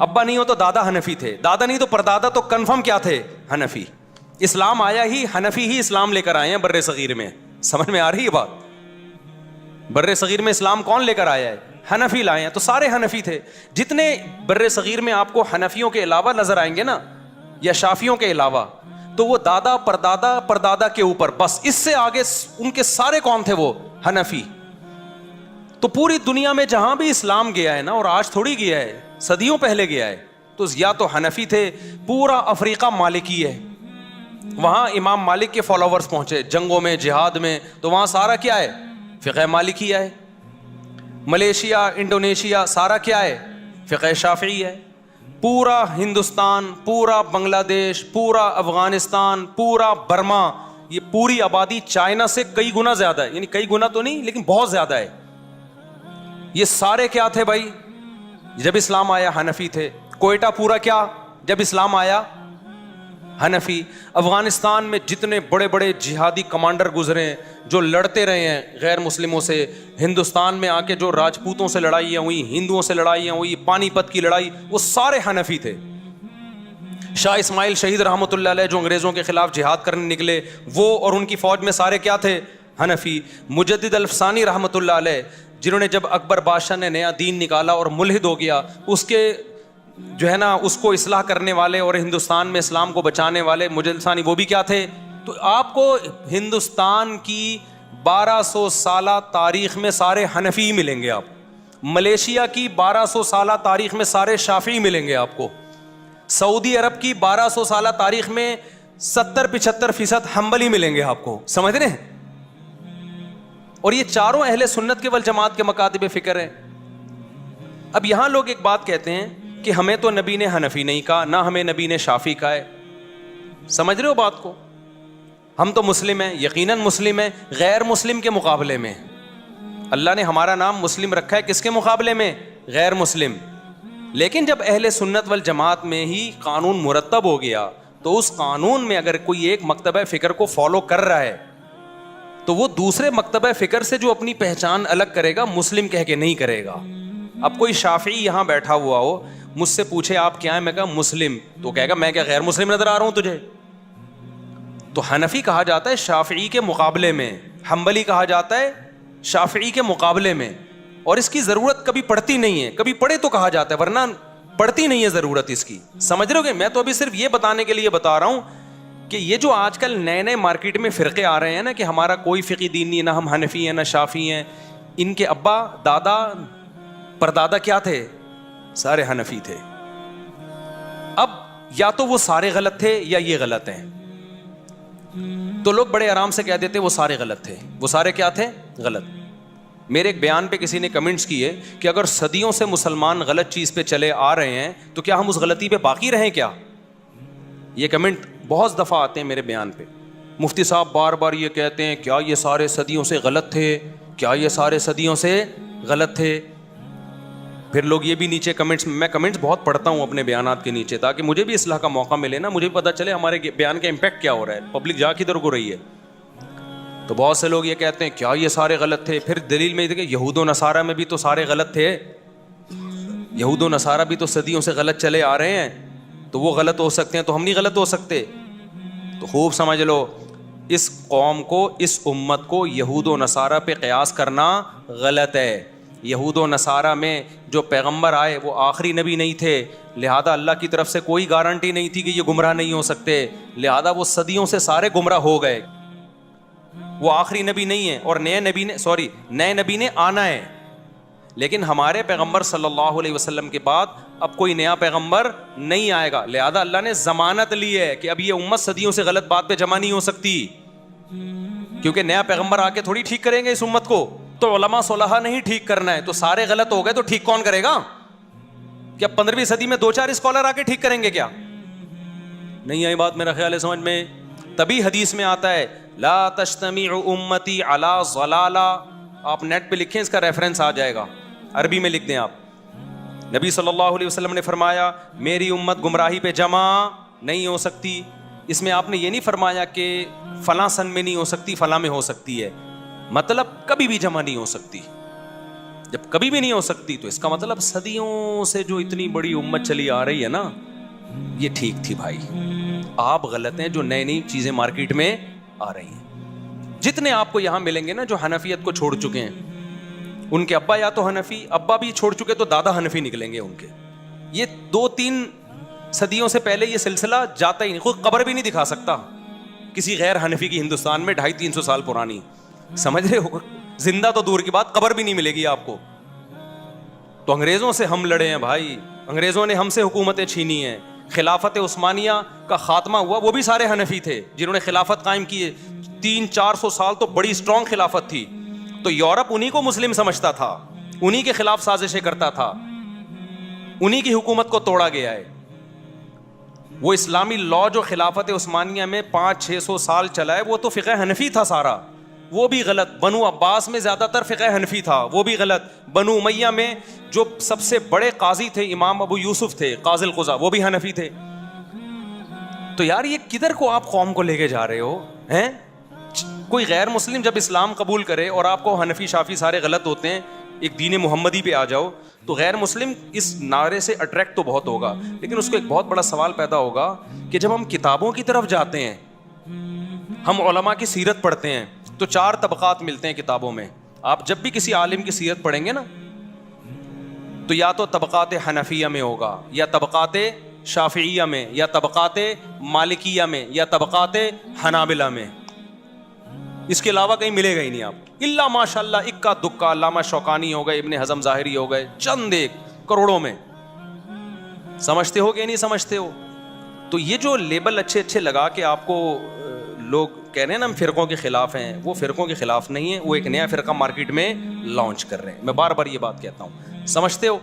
ابا نہیں ہو تو دادا حنفی تھے, دادا نہیں تو پردادا تو کنفرم کیا تھے, حنفی. اسلام آیا ہی حنفی ہی اسلام لے کر آئے ہیں بر صغیر میں. سمجھ میں آ رہی ہے بات؟ بر صغیر میں اسلام کون لے کر آیا ہے؟ حنفی لائے ہیں. تو سارے حنفی تھے. جتنے بر صغیر میں آپ کو حنفیوں کے علاوہ نظر آئیں گے نا, یا شافیوں کے علاوہ, تو وہ دادا پردادا پردادا کے اوپر, بس اس سے آگے ان کے سارے کون تھے؟ وہ حنفی. تو پوری دنیا میں جہاں بھی اسلام گیا ہے نا, اور آج تھوڑی گیا ہے, صدیوں پہلے گیا ہے, تو یا تو حنفی تھے. پورا افریقہ مالکی ہے, وہاں امام مالک کے فالوورز پہنچے جنگوں میں, جہاد میں, تو وہاں سارا کیا ہے؟ فقہ مالکی ہے. ملیشیا, انڈونیشیا, سارا کیا ہے؟ فقہ شافعی ہے. پورا ہندوستان, پورا بنگلہ دیش, پورا افغانستان, پورا برما, یہ پوری آبادی چائنا سے کئی گنا زیادہ ہے, یعنی کئی گنا تو نہیں لیکن بہت زیادہ ہے. یہ سارے کیا تھے بھائی؟ جب اسلام آیا حنفی تھے. کوئٹہ پورا کیا جب اسلام آیا؟ حنفی. افغانستان میں جتنے بڑے بڑے جہادی کمانڈر گزرے ہیں, جو لڑتے رہے ہیں غیر مسلموں سے, ہندوستان میں آ کے جو راجپوتوں سے لڑائیاں ہوئی, ہندوؤں سے لڑائیاں ہوئی, پانی پت کی لڑائی, وہ سارے حنفی تھے. شاہ اسماعیل شہید رحمۃ اللہ علیہ جو انگریزوں کے خلاف جہاد کرنے نکلے, وہ اور ان کی فوج میں سارے کیا تھے؟ حنفی. مجدد الفسانی رحمۃ اللہ علیہ, جنہوں نے جب اکبر بادشاہ نے نیا دین نکالا اور ملحد ہو گیا, اس کے جو ہے نا اس کو اصلاح کرنے والے اور ہندوستان میں اسلام کو بچانے والے مجدد ثانی, وہ بھی کیا تھے؟ تو آپ کو ہندوستان کی 1200 سالہ تاریخ میں سارے حنفی ملیں گے. آپ ملیشیا کی 1200 سالہ تاریخ میں سارے شافعی ملیں گے آپ کو. سعودی عرب کی 1200 سالہ تاریخ میں 70-75% حنبلی ملیں گے آپ کو. سمجھ رہے ہیں؟ اور یہ چاروں اہل سنت کے والجماعت کے مکاتب فکر ہیں. اب یہاں لوگ ایک بات کہتے ہیں کہ ہمیں تو نبی نے حنفی نہیں کہا, نہ ہمیں نبی نے شافی کہا ہے. سمجھ رہے ہو بات کو؟ ہم تو مسلم ہیں, یقیناً مسلم ہیں, غیر مسلم کے مقابلے میں. اللہ نے ہمارا نام مسلم رکھا ہے, کس کے مقابلے میں؟ غیر مسلم. لیکن جب اہل سنت والجماعت میں ہی قانون مرتب ہو گیا, تو اس قانون میں اگر کوئی ایک مکتبہ فکر کو فالو کر رہا ہے, تو وہ دوسرے مکتبہ فکر سے جو اپنی پہچان الگ کرے گا, مسلم کہہ کے نہیں کرے گا. اب کوئی شافعی یہاں بیٹھا ہوا ہو, مجھ سے پوچھے آپ کیا ہیں, میں کہا مسلم, تو کہے گا میں کیا غیر مسلم نظر آ رہا ہوں تجھے؟ تو حنفی کہا جاتا ہے شافعی کے مقابلے میں, حنبلی کہا جاتا ہے شافعی کے مقابلے میں. اور اس کی ضرورت کبھی پڑتی نہیں ہے, کبھی پڑے تو کہا جاتا ہے, ورنہ پڑتی نہیں ہے ضرورت اس کی. سمجھ رہے ہو کہ میں تو ابھی صرف یہ بتانے کے لیے بتا رہا ہوں کہ یہ جو آج کل نئے نئے مارکیٹ میں فرقے آ رہے ہیں نا, کہ ہمارا کوئی فقہی دین نہیں ہے, نہ ہم حنفی ہیں نہ شافعی ہیں, ان کے ابا دادا پردادا کیا تھے؟ سارے حنفی تھے. اب یا تو وہ سارے غلط تھے یا یہ غلط ہیں. تو لوگ بڑے آرام سے کہہ دیتے وہ سارے غلط تھے. وہ سارے کیا تھے؟ غلط. میرے ایک بیان پہ کسی نے کمنٹس کیے کہ اگر صدیوں سے مسلمان غلط چیز پہ چلے آ رہے ہیں تو کیا ہم اس غلطی پہ باقی رہیں کیا؟ یہ کمنٹ بہت دفعہ آتے ہیں میرے بیان پہ. مفتی صاحب بار بار یہ کہتے ہیں کیا یہ سارے صدیوں سے غلط تھے, کیا یہ سارے صدیوں سے غلط تھے. پھر لوگ یہ بھی نیچے کمنٹس, میں کمنٹس بہت پڑھتا ہوں اپنے بیانات کے نیچے, تاکہ مجھے بھی اصلاح کا موقع ملے نا, مجھے بھی پتہ چلے ہمارے بیان کا امپیکٹ کیا ہو رہا ہے, پبلک جا کدھر کو رہی ہے. تو بہت سے لوگ یہ کہتے ہیں کیا یہ سارے غلط تھے. پھر دلیل میں کہ یہود و نصارہ میں بھی تو سارے غلط تھے, یہود و نصارہ بھی تو صدیوں سے غلط چلے آ رہے ہیں, تو وہ غلط ہو سکتے ہیں تو ہم نہیں غلط ہو سکتے. تو خوب سمجھ لو, اس قوم کو, اس امت کو یہود و نصارہ پہ قیاس کرنا غلط ہے. یہود و نصارہ میں جو پیغمبر آئے وہ آخری نبی نہیں تھے, لہذا اللہ کی طرف سے کوئی گارنٹی نہیں تھی کہ یہ گمراہ نہیں ہو سکتے, لہذا وہ صدیوں سے سارے گمراہ ہو گئے. وہ آخری نبی نہیں ہے, اور نئے نبی نے آنا ہے. لیکن ہمارے پیغمبر صلی اللہ علیہ وسلم کے بعد اب کوئی نیا پیغمبر نہیں آئے گا, لہذا اللہ نے ضمانت لی ہے کہ اب یہ امت صدیوں سے غلط بات پہ جمع نہیں ہو سکتی, کیونکہ نیا پیغمبر آ کے تھوڑی ٹھیک کریں گے اس امت کو. تو علماء صلحاء نہیں ٹھیک کرنا ہے, تو سارے غلط ہو گئے تو ٹھیک کون کرے گا؟ کیا 15ویں صدی میں 2-4 اسکالر آ کے ٹھیک کریں گے کیا؟ نہیں آئی بات میرا خیال ہے سمجھ میں. تبھی حدیث میں آتا ہے لا تجتمع امتی علی ضلالہ, آپ نیٹ پہ لکھیں, اس کا ریفرنس آ جائے گا, عربی میں لکھ دیں آپ. نبی صلی اللہ علیہ وسلم نے فرمایا میری امت گمراہی پہ جمع نہیں ہو سکتی. اس میں آپ نے یہ نہیں فرمایا کہ فلاں سن میں نہیں ہو سکتی, فلاں میں ہو سکتی ہے, مطلب کبھی بھی جمع نہیں ہو سکتی. جب کبھی بھی نہیں ہو سکتی تو اس کا مطلب صدیوں سے جو اتنی بڑی امت چلی آ رہی ہے نا, یہ ٹھیک تھی بھائی. آپ غلط ہیں جو نئی نئی چیزیں مارکیٹ میں آ رہی ہیں. جتنے آپ کو یہاں ملیں گے نا جو حنفیت کو چھوڑ چکے ہیں, ان کے ابا یا تو حنفی, ابا بھی چھوڑ چکے تو دادا حنفی نکلیں گے ان کے. یہ 2-3 صدیوں سے پہلے یہ سلسلہ جاتا ہی نہیں. کوئی قبر بھی نہیں دکھا سکتا کسی غیر حنفی کی ہندوستان میں 250-300 سال پرانی. سمجھ رہے ہو؟ زندہ تو دور کی بات, قبر بھی نہیں ملے گی آپ کو. تو انگریزوں سے ہم لڑے ہیں بھائی, انگریزوں نے ہم سے حکومتیں چھینی ہیں. خلافت عثمانیہ کا خاتمہ ہوا, وہ بھی سارے حنفی تھے جنہوں نے خلافت قائم کی. 300-400 سال تو بڑی اسٹرانگ خلافت تھی. تو یورپ انہی کو مسلم سمجھتا تھا, انہی کے خلاف سازشیں کرتا تھا, انہی کی حکومت کو توڑا گیا ہے. وہ اسلامی لا جو خلافت عثمانیہ میں 500-600 سال چلا ہے, وہ تو فقہ حنفی تھا سارا, وہ بھی غلط. بنو عباس میں زیادہ تر فقہ حنفی تھا, وہ بھی غلط. بنو امیہ میں جو سب سے بڑے قاضی تھے امام ابو یوسف تھے, قاضی القضاء, وہ بھی حنفی تھے. تو یار یہ کدھر کو آپ قوم کو لے کے جا رہے ہو ہیں؟ کوئی غیر مسلم جب اسلام قبول کرے اور آپ کو حنفی شافی سارے غلط ہوتے ہیں, ایک دین محمدی پہ آ جاؤ, تو غیر مسلم اس نعرے سے اٹریکٹ تو بہت ہوگا, لیکن اس کو ایک بہت بڑا سوال پیدا ہوگا کہ جب ہم کتابوں کی طرف جاتے ہیں, ہم علماء کی سیرت پڑھتے ہیں, تو 4 طبقات ملتے ہیں کتابوں میں. آپ جب بھی کسی عالم کی سیرت پڑھیں گے نا, تو یا تو طبقات حنفیہ میں ہوگا, یا طبقات شافعیہ میں, یا طبقات مالکیہ میں, یا طبقات حنابلہ میں. اس کے علاوہ کہیں ملے گا ہی نہیں آپ, الا ماشاء اللہ اکا دکا. علامہ شوکانی ہو گئے, ابن حزم ظاہری ہو گئے, چند ایک کروڑوں میں. سمجھتے ہو کہ نہیں سمجھتے ہو؟ تو یہ جو لیبل اچھے لگا کے آپ کو لوگ کہہ رہے ہیں نا ہم فرقوں کے خلاف ہیں, وہ فرقوں کے خلاف نہیں ہے, وہ ایک نیا فرقہ مارکیٹ میں لانچ کر رہے ہیں. میں بار بار یہ بات کہتا ہوں, سمجھتے ہو؟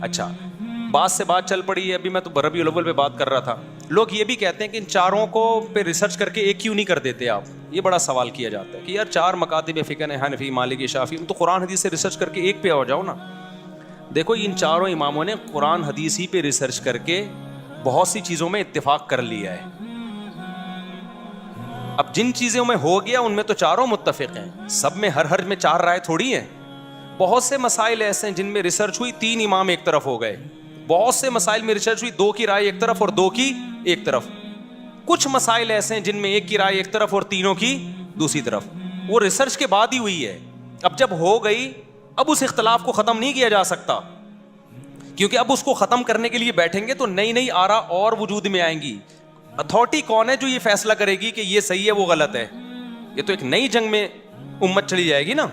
اچھا, بات سے بات چل پڑی ہے. ابھی میں تو ربیع الاول پہ بات کر رہا تھا. لوگ یہ بھی کہتے ہیں کہ ان چاروں کو پہ ریسرچ کر کے ایک کیوں نہیں کر دیتے آپ. یہ بڑا سوال کیا جاتا ہے کہ یار 4 مکاتب فقہ ہیں, حنفی, مالکی, شافعی, تو قرآن حدیث سے ریسرچ کر کے ایک پہ آ جاؤ نا. دیکھو ان چاروں اماموں نے قرآن حدیث ہی پہ ریسرچ کر کے بہت سی چیزوں میں اتفاق کر لیا ہے. اب جن چیزوں میں ہو گیا ان میں تو چاروں متفق ہیں, سب میں ہر میں 4 رائے تھوڑی ہیں. بہت سے مسائل ایسے ہیں جن میں ریسرچ ہوئی 3 امام ایک طرف ہو گئے. بہت سے مسائل میں ریسرچ ہوئی 2 کی رائے ایک طرف اور 2 کی ایک طرف. کچھ مسائل ایسے ہیں جن میں 1 کی رائے ایک طرف اور تینوں کی دوسری طرف. وہ ریسرچ کے بعد ہی ہوئی ہے. اب جب ہو گئی, اب اس اختلاف کو ختم نہیں کیا جا سکتا, کیونکہ اب اس کو ختم کرنے کے لیے بیٹھیں گے تو نئی آرا اور وجود میں آئیں گی. اتھارٹی کون ہے جو یہ فیصلہ کرے گی کہ یہ صحیح ہے وہ غلط ہے؟ یہ تو ایک نئی جنگ میں امت چلی جائے گی نا.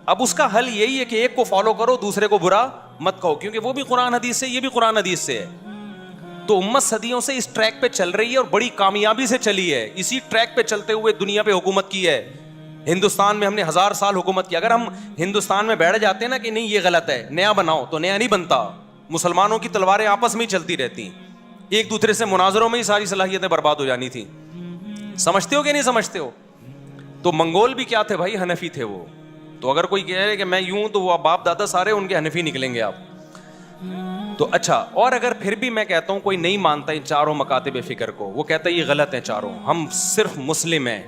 اب اس کا حل یہی ہے کہ ایک کو فالو کرو, دوسرے کو برا مت کہو, کیونکہ وہ بھی قرآن حدیث سے, یہ بھی قرآن حدیث سے ہے. تو امت صدیوں سے اس ٹریک پہ چل رہی ہے اور بڑی کامیابی سے چلی ہے. اسی ٹریک پہ چلتے ہوئے دنیا پہ حکومت کی ہے. ہندوستان میں ہم نے 1000 سال حکومت کی. اگر ہم ہندوستان میں بیٹھ جاتے ہیں نا کہ نہیں یہ غلط ہے, نیا بناؤ, تو نیا نہیں بنتا. مسلمانوں کی تلواریں آپس میں ہی چلتی رہتی, ایک دوسرے سے مناظروں میں ہی ساری صلاحیتیں برباد ہو جانی تھی. سمجھتے ہو کہ نہیں سمجھتے ہو؟ تو منگول بھی کیا تھے بھائی؟ حنفی تھے وہ. تو اگر کوئی کہہ رہے کہ میں یوں, تو وہ باپ دادا سارے ان کے حنفی نکلیں گے آپ. تو اچھا, اور اگر پھر بھی میں کہتا ہوں کوئی نہیں مانتا ان چاروں مکاتب فکر کو, وہ کہتا ہے یہ غلط ہیں چاروں, ہم صرف مسلم ہیں,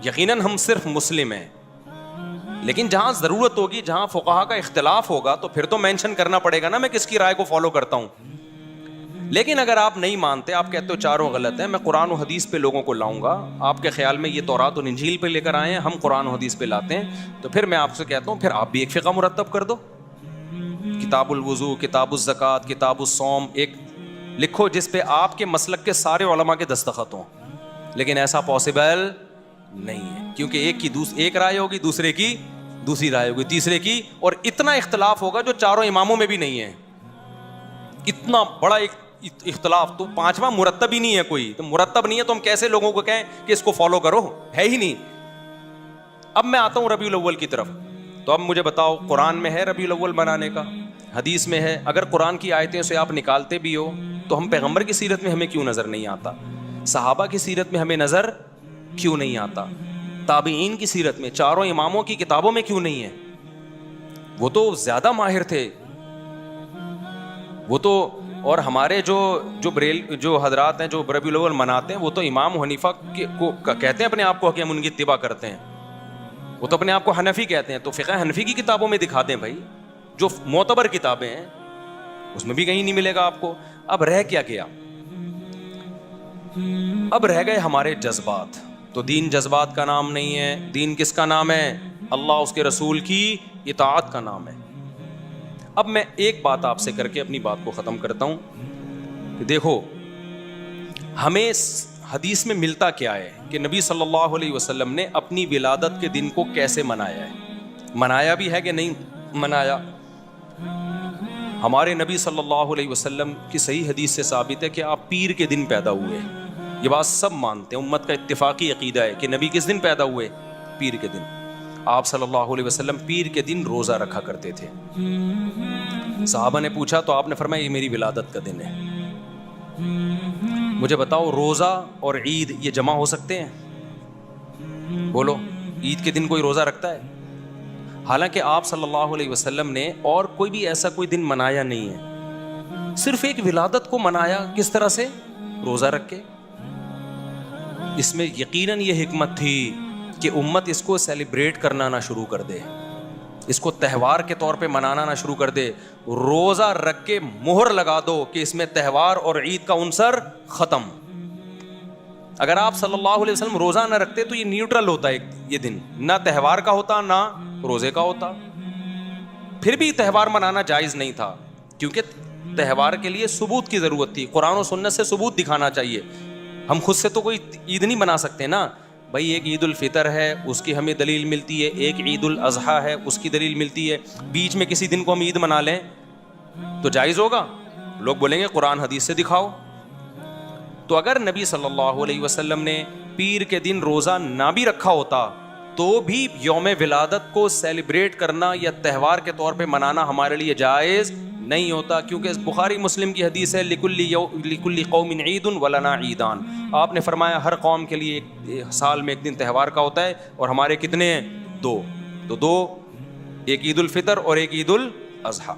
یقیناً ہم صرف مسلم ہیں, لیکن جہاں ضرورت ہوگی, جہاں فقہا کا اختلاف ہوگا, تو پھر تو مینشن کرنا پڑے گا نا میں کس کی رائے کو فالو کرتا ہوں. لیکن اگر آپ نہیں مانتے, آپ کہتے ہو چاروں غلط ہیں, میں قرآن و حدیث پہ لوگوں کو لاؤں گا. آپ کے خیال میں یہ تورات و انجیل پہ لے کر آئے ہیں, ہم قرآن و حدیث پہ لاتے ہیں, تو پھر میں آپ سے کہتا ہوں پھر آپ بھی ایک فقہ مرتب کر دو. کتاب الوضو, کتاب الزکوٰۃ, کتاب الصوم ایک لکھو جس پہ آپ کے مسلک کے سارے علماء کے دستخط ہوں. لیکن ایسا پاسبل نہیں ہے, کیونکہ ایک رائے ہوگی, دوسرے کی دوسری رائے ہوگی, تیسرے کی, اور اتنا اختلاف ہوگا جو چاروں اماموں میں بھی نہیں ہے. اتنا بڑا ایک اختلاف, تو 5واں مرتب ہی نہیں ہے کوئی. تو مرتب نہیں ہے تو ہم کیسے لوگوں کو کہیں کہ اس کو فالو کرو؟ ہے ہی نہیں. اب میں آتا ہوں ربیع الاول کی طرف. تو اب مجھے بتاؤ, قرآن میں ہے ربیع الاول منانے کا, حدیث میں ہے. اگر قرآن کی آیتیں سے آپ نکالتے بھی ہو, تو ہم پیغمبر کی سیرت میں ہمیں کیوں نظر نہیں آتا؟ صحابہ کی سیرت میں ہمیں نظر کیوں نہیں آتا؟ تابعین کی سیرت میں, چاروں اماموں کی کتابوں میں کیوں نہیں ہے؟ وہ تو زیادہ ماہر تھے وہ تو. اور ہمارے جو حضرات ہیں جو ربیع الاول مناتے ہیں, وہ تو امام حنیفہ کو کہتے ہیں اپنے آپ کو کہ ہم ان کی اتباع کرتے ہیں. وہ تو اپنے آپ کو حنفی کہتے ہیں. تو فقہ حنفی کی کتابوں میں دکھا دیں بھائی, جو معتبر کتابیں ہیں اس میں بھی کہیں نہیں ملے گا آپ کو. اب رہ کیا گیا؟ اب رہ گئے ہمارے جذبات. تو دین جذبات کا نام نہیں ہے. دین کس کا نام ہے؟ اللہ اس کے رسول کی اطاعت کا نام ہے. اب میں ایک بات آپ سے کر کے اپنی بات کو ختم کرتا ہوں کہ دیکھو ہمیں حدیث میں ملتا کیا ہے کہ نبی صلی اللہ علیہ وسلم نے اپنی ولادت کے دن کو کیسے منایا ہے. منایا بھی ہے کہ نہیں منایا؟ ہمارے نبی صلی اللہ علیہ وسلم کی صحیح حدیث سے ثابت ہے کہ آپ پیر کے دن پیدا ہوئے. یہ بات سب مانتے ہیں, امت کا اتفاقی عقیدہ ہے کہ نبی کس دن پیدا ہوئے؟ پیر کے دن. آپ صلی اللہ علیہ وسلم پیر کے دن روزہ رکھا کرتے تھے. صحابہ نے پوچھا تو آپ نے فرمایا یہ میری ولادت کا دن ہے. مجھے بتاؤ روزہ اور عید یہ جمع ہو سکتے ہیں؟ بولو, عید کے دن کوئی روزہ رکھتا ہے؟ حالانکہ آپ صلی اللہ علیہ وسلم نے اور کوئی بھی ایسا کوئی دن منایا نہیں ہے, صرف ایک ولادت کو منایا. کس طرح سے؟ روزہ رکھ کے. اس میں یقیناً یہ حکمت تھی کہ امت اس کو سیلیبریٹ کرنا نہ شروع کر دے, اس کو تہوار کے طور پہ منانا نہ شروع کر دے. روزہ رکھ کے مہر لگا دو کہ اس میں تہوار اور عید کا عنصر ختم. اگر آپ صلی اللہ علیہ وسلم روزہ نہ رکھتے تو یہ نیوٹرل ہوتا ہے, یہ دن نہ تہوار کا ہوتا نہ روزے کا ہوتا. پھر بھی تہوار منانا جائز نہیں تھا کیونکہ تہوار کے لیے ثبوت کی ضرورت تھی. قرآن و سنت سے ثبوت دکھانا چاہیے. ہم خود سے تو کوئی عید نہیں بنا سکتے نا بھائی. ایک عید الفطر ہے اس کی ہمیں دلیل ملتی ہے, ایک عید الاضحیٰ ہے اس کی دلیل ملتی ہے. بیچ میں کسی دن کو ہم عید منا لیں تو جائز ہوگا؟ لوگ بولیں گے قرآن حدیث سے دکھاؤ. تو اگر نبی صلی اللہ علیہ وسلم نے پیر کے دن روزہ نہ بھی رکھا ہوتا تو بھی یوم ولادت کو سیلیبریٹ کرنا یا تہوار کے طور پہ منانا ہمارے لیے جائز نہیں ہوتا, کیونکہ بخاری مسلم کی حدیث ہے لکل قوم عید ولنا عیدان. آپ نے فرمایا ہر قوم کے لیے سال میں ایک دن تہوار کا ہوتا ہے اور ہمارے کتنے ہیں؟ دو. تو دو, ایک عید الفطر اور ایک عید الاضحیٰ.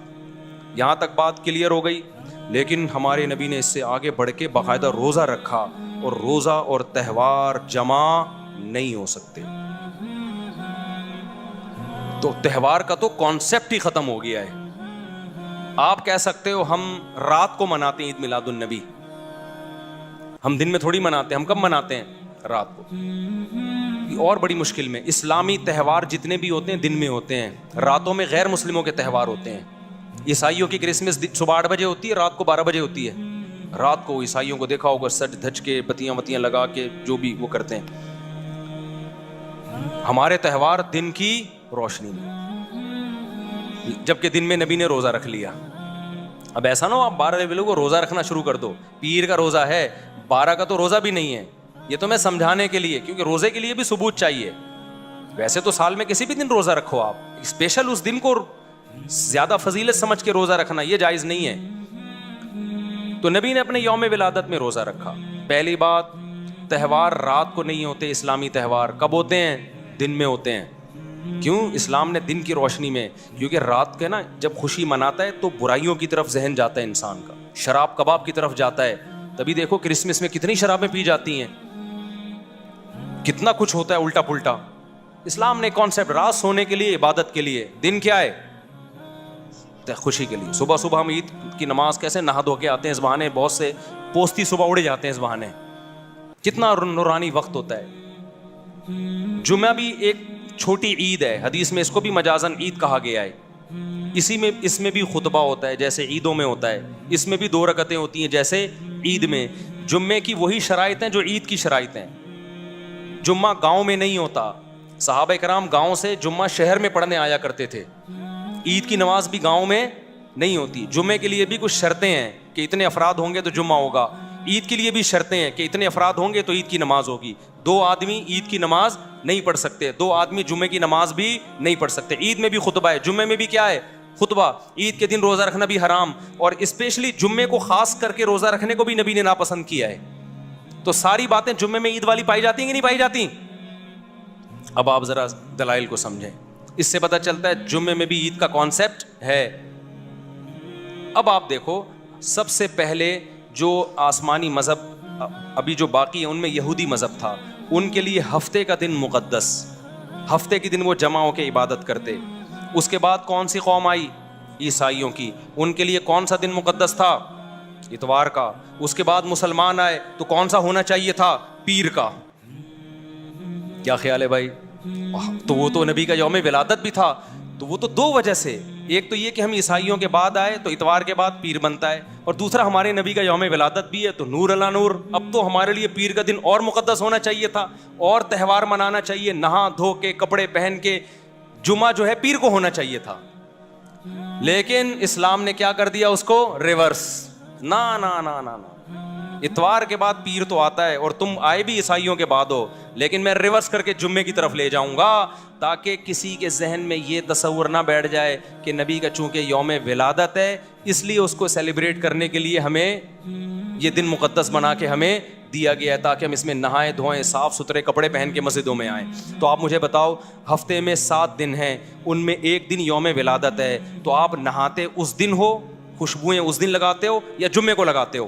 یہاں تک بات کلیئر ہو گئی. لیکن ہمارے نبی نے اس سے آگے بڑھ کے باقاعدہ روزہ رکھا, اور روزہ اور تہوار جمع نہیں ہو سکتے. تو تہوار کا تو کانسیپٹ ہی ختم ہو گیا ہے. آپ کہہ سکتے ہو ہم رات کو مناتے ہیں عید میلاد النبی, ہم دن میں تھوڑی مناتے ہیں. ہم کب مناتے ہیں؟ رات کو. اور بڑی مشکل میں اسلامی تہوار جتنے بھی ہوتے ہیں دن میں ہوتے ہیں, راتوں میں غیر مسلموں کے تہوار ہوتے ہیں. عیسائیوں کی کرسمس صبح 8 بجے ہوتی ہے, رات کو 12 بجے ہوتی ہے. رات کو عیسائیوں کو دیکھا ہوگا سج دھج کے بتیاں لگا کے جو بھی وہ کرتے ہیں. ہمارے تہوار دن کی روشنی میں, جبکہ دن میں نبی نے روزہ رکھ لیا. اب ایسا نہ ہو آپ 12 بجے کو روزہ رکھنا شروع کر دو. پیر کا روزہ ہے, 12 کا تو روزہ بھی نہیں ہے. یہ تو میں سمجھانے کے لیے, کیونکہ روزے کے لیے بھی ثبوت چاہیے. ویسے تو سال میں کسی بھی دن روزہ رکھو آپ, اسپیشل اس دن کو زیادہ فضیلت سمجھ کے روزہ رکھنا یہ جائز نہیں ہے. تو نبی نے اپنے یوم ولادت میں روزہ رکھا. پہلی بات, تہوار رات کو نہیں ہوتے. اسلامی تہوار کب ہوتے ہیں؟ دن میں ہوتے ہیں. کیوں؟ اسلام نے دن کی روشنی میں, کیونکہ رات کے نا جب خوشی مناتا ہے تو برائیوں کی طرف ذہن جاتا ہے انسان کا, شراب کباب کی طرف جاتا ہے. تبھی دیکھو کرسمس میں کتنی شرابیں پی جاتی ہیں, کتنا کچھ ہوتا ہے الٹا پلٹا. اسلام نے کانسیپٹ رات سونے کے لیے, عبادت کے لیے, دن کیا ہے؟ خوشی کے لیے. صبح صبح ہم عید کی نماز کیسے نہا دھو کے آتے ہیں, اس بہانے بہت سے پوستی صبح اڑے جاتے ہیں اس بہانے. کتنا نورانی وقت ہوتا ہے. جمعہ بھی ایک چھوٹی عید ہے, حدیث میں اس کو بھی مجازن عید کہا گیا ہے. اس میں بھی خطبہ ہوتا ہے جیسے عیدوں میں ہوتا ہے. اس میں بھی 2 رکعتیں ہوتی ہیں جیسے عید میں. جمعے کی وہی شرائط ہیں جو عید کی شرائط ہیں. جمعہ گاؤں میں نہیں ہوتا. صحابہ کرام گاؤں سے جمعہ شہر میں پڑھنے آیا کرتے تھے. عید کی نماز بھی گاؤں میں نہیں ہوتی. جمعے کے لیے بھی کچھ شرطیں ہیں کہ اتنے افراد ہوں گے تو جمعہ ہوگا. عید کے لیے بھی شرطیں ہیں کہ اتنے افراد ہوں گے تو عید کی نماز ہوگی. 2 آدمی عید کی نماز نہیں پڑھ سکتے, 2 آدمی جمعے کی نماز بھی نہیں پڑھ سکتے. عید میں بھی خطبہ ہے, جمعے میں بھی کیا ہے؟ خطبہ. عید کے دن روزہ رکھنا بھی حرام, اور اسپیشلی جمعے کو خاص کر کے روزہ رکھنے کو بھی نبی نے ناپسند کیا ہے. تو ساری باتیں جمعے میں عید والی پائی جاتی ہیں کہ نہیں پائی جاتی؟ اب آپ ذرا دلائل کو سمجھیں. اس سے پتہ چلتا ہے جمعے میں بھی عید کا کانسیپٹ ہے. اب آپ دیکھو, سب سے پہلے جو آسمانی مذہب ابھی جو باقی ہیں ان میں یہودی مذہب تھا, ان کے لیے ہفتے کا دن مقدس, ہفتے کے دن وہ جمع ہو کے عبادت کرتے. اس کے بعد کون سی قوم آئی؟ عیسائیوں کی، ان کے لیے کون سا دن مقدس تھا؟ اتوار کا. اس کے بعد مسلمان آئے تو کون سا ہونا چاہیے تھا؟ پیر کا. کیا خیال ہے بھائی؟ تو وہ تو نبی کا یوم ولادت بھی تھا. تو وہ تو دو وجہ سے، ایک تو یہ کہ ہم عیسائیوں کے بعد آئے تو اتوار کے بعد پیر بنتا ہے، اور دوسرا ہمارے نبی کا یوم ولادت بھی ہے تو نور اللہ نور. اب تو ہمارے لیے پیر کا دن اور مقدس ہونا چاہیے تھا، اور تہوار منانا چاہیے، نہا دھو کے کپڑے پہن کے. جمعہ جو ہے پیر کو ہونا چاہیے تھا، لیکن اسلام نے کیا کر دیا اس کو؟ ریورس. نا نا نا نا نا، اتوار کے بعد پیر تو آتا ہے، اور تم آئے بھی عیسائیوں کے بعد ہو، لیکن میں ریورس کر کے جمعے کی طرف لے جاؤں گا، تاکہ کسی کے ذہن میں یہ تصور نہ بیٹھ جائے کہ نبی کا چونکہ یوم ولادت ہے اس لیے اس کو سیلیبریٹ کرنے کے لیے ہمیں یہ دن مقدس بنا کے ہمیں دیا گیا ہے، تاکہ ہم اس میں نہائیں دھوئیں، صاف ستھرے کپڑے پہن کے مسجدوں میں آئیں. تو آپ مجھے بتاؤ، ہفتے میں 7 دن ہیں، ان میں ایک دن یوم ولادت ہے، تو آپ نہاتے اس دن ہو، خوشبوئیں اس دن لگاتے ہو، یا جمعے کو لگاتے ہو؟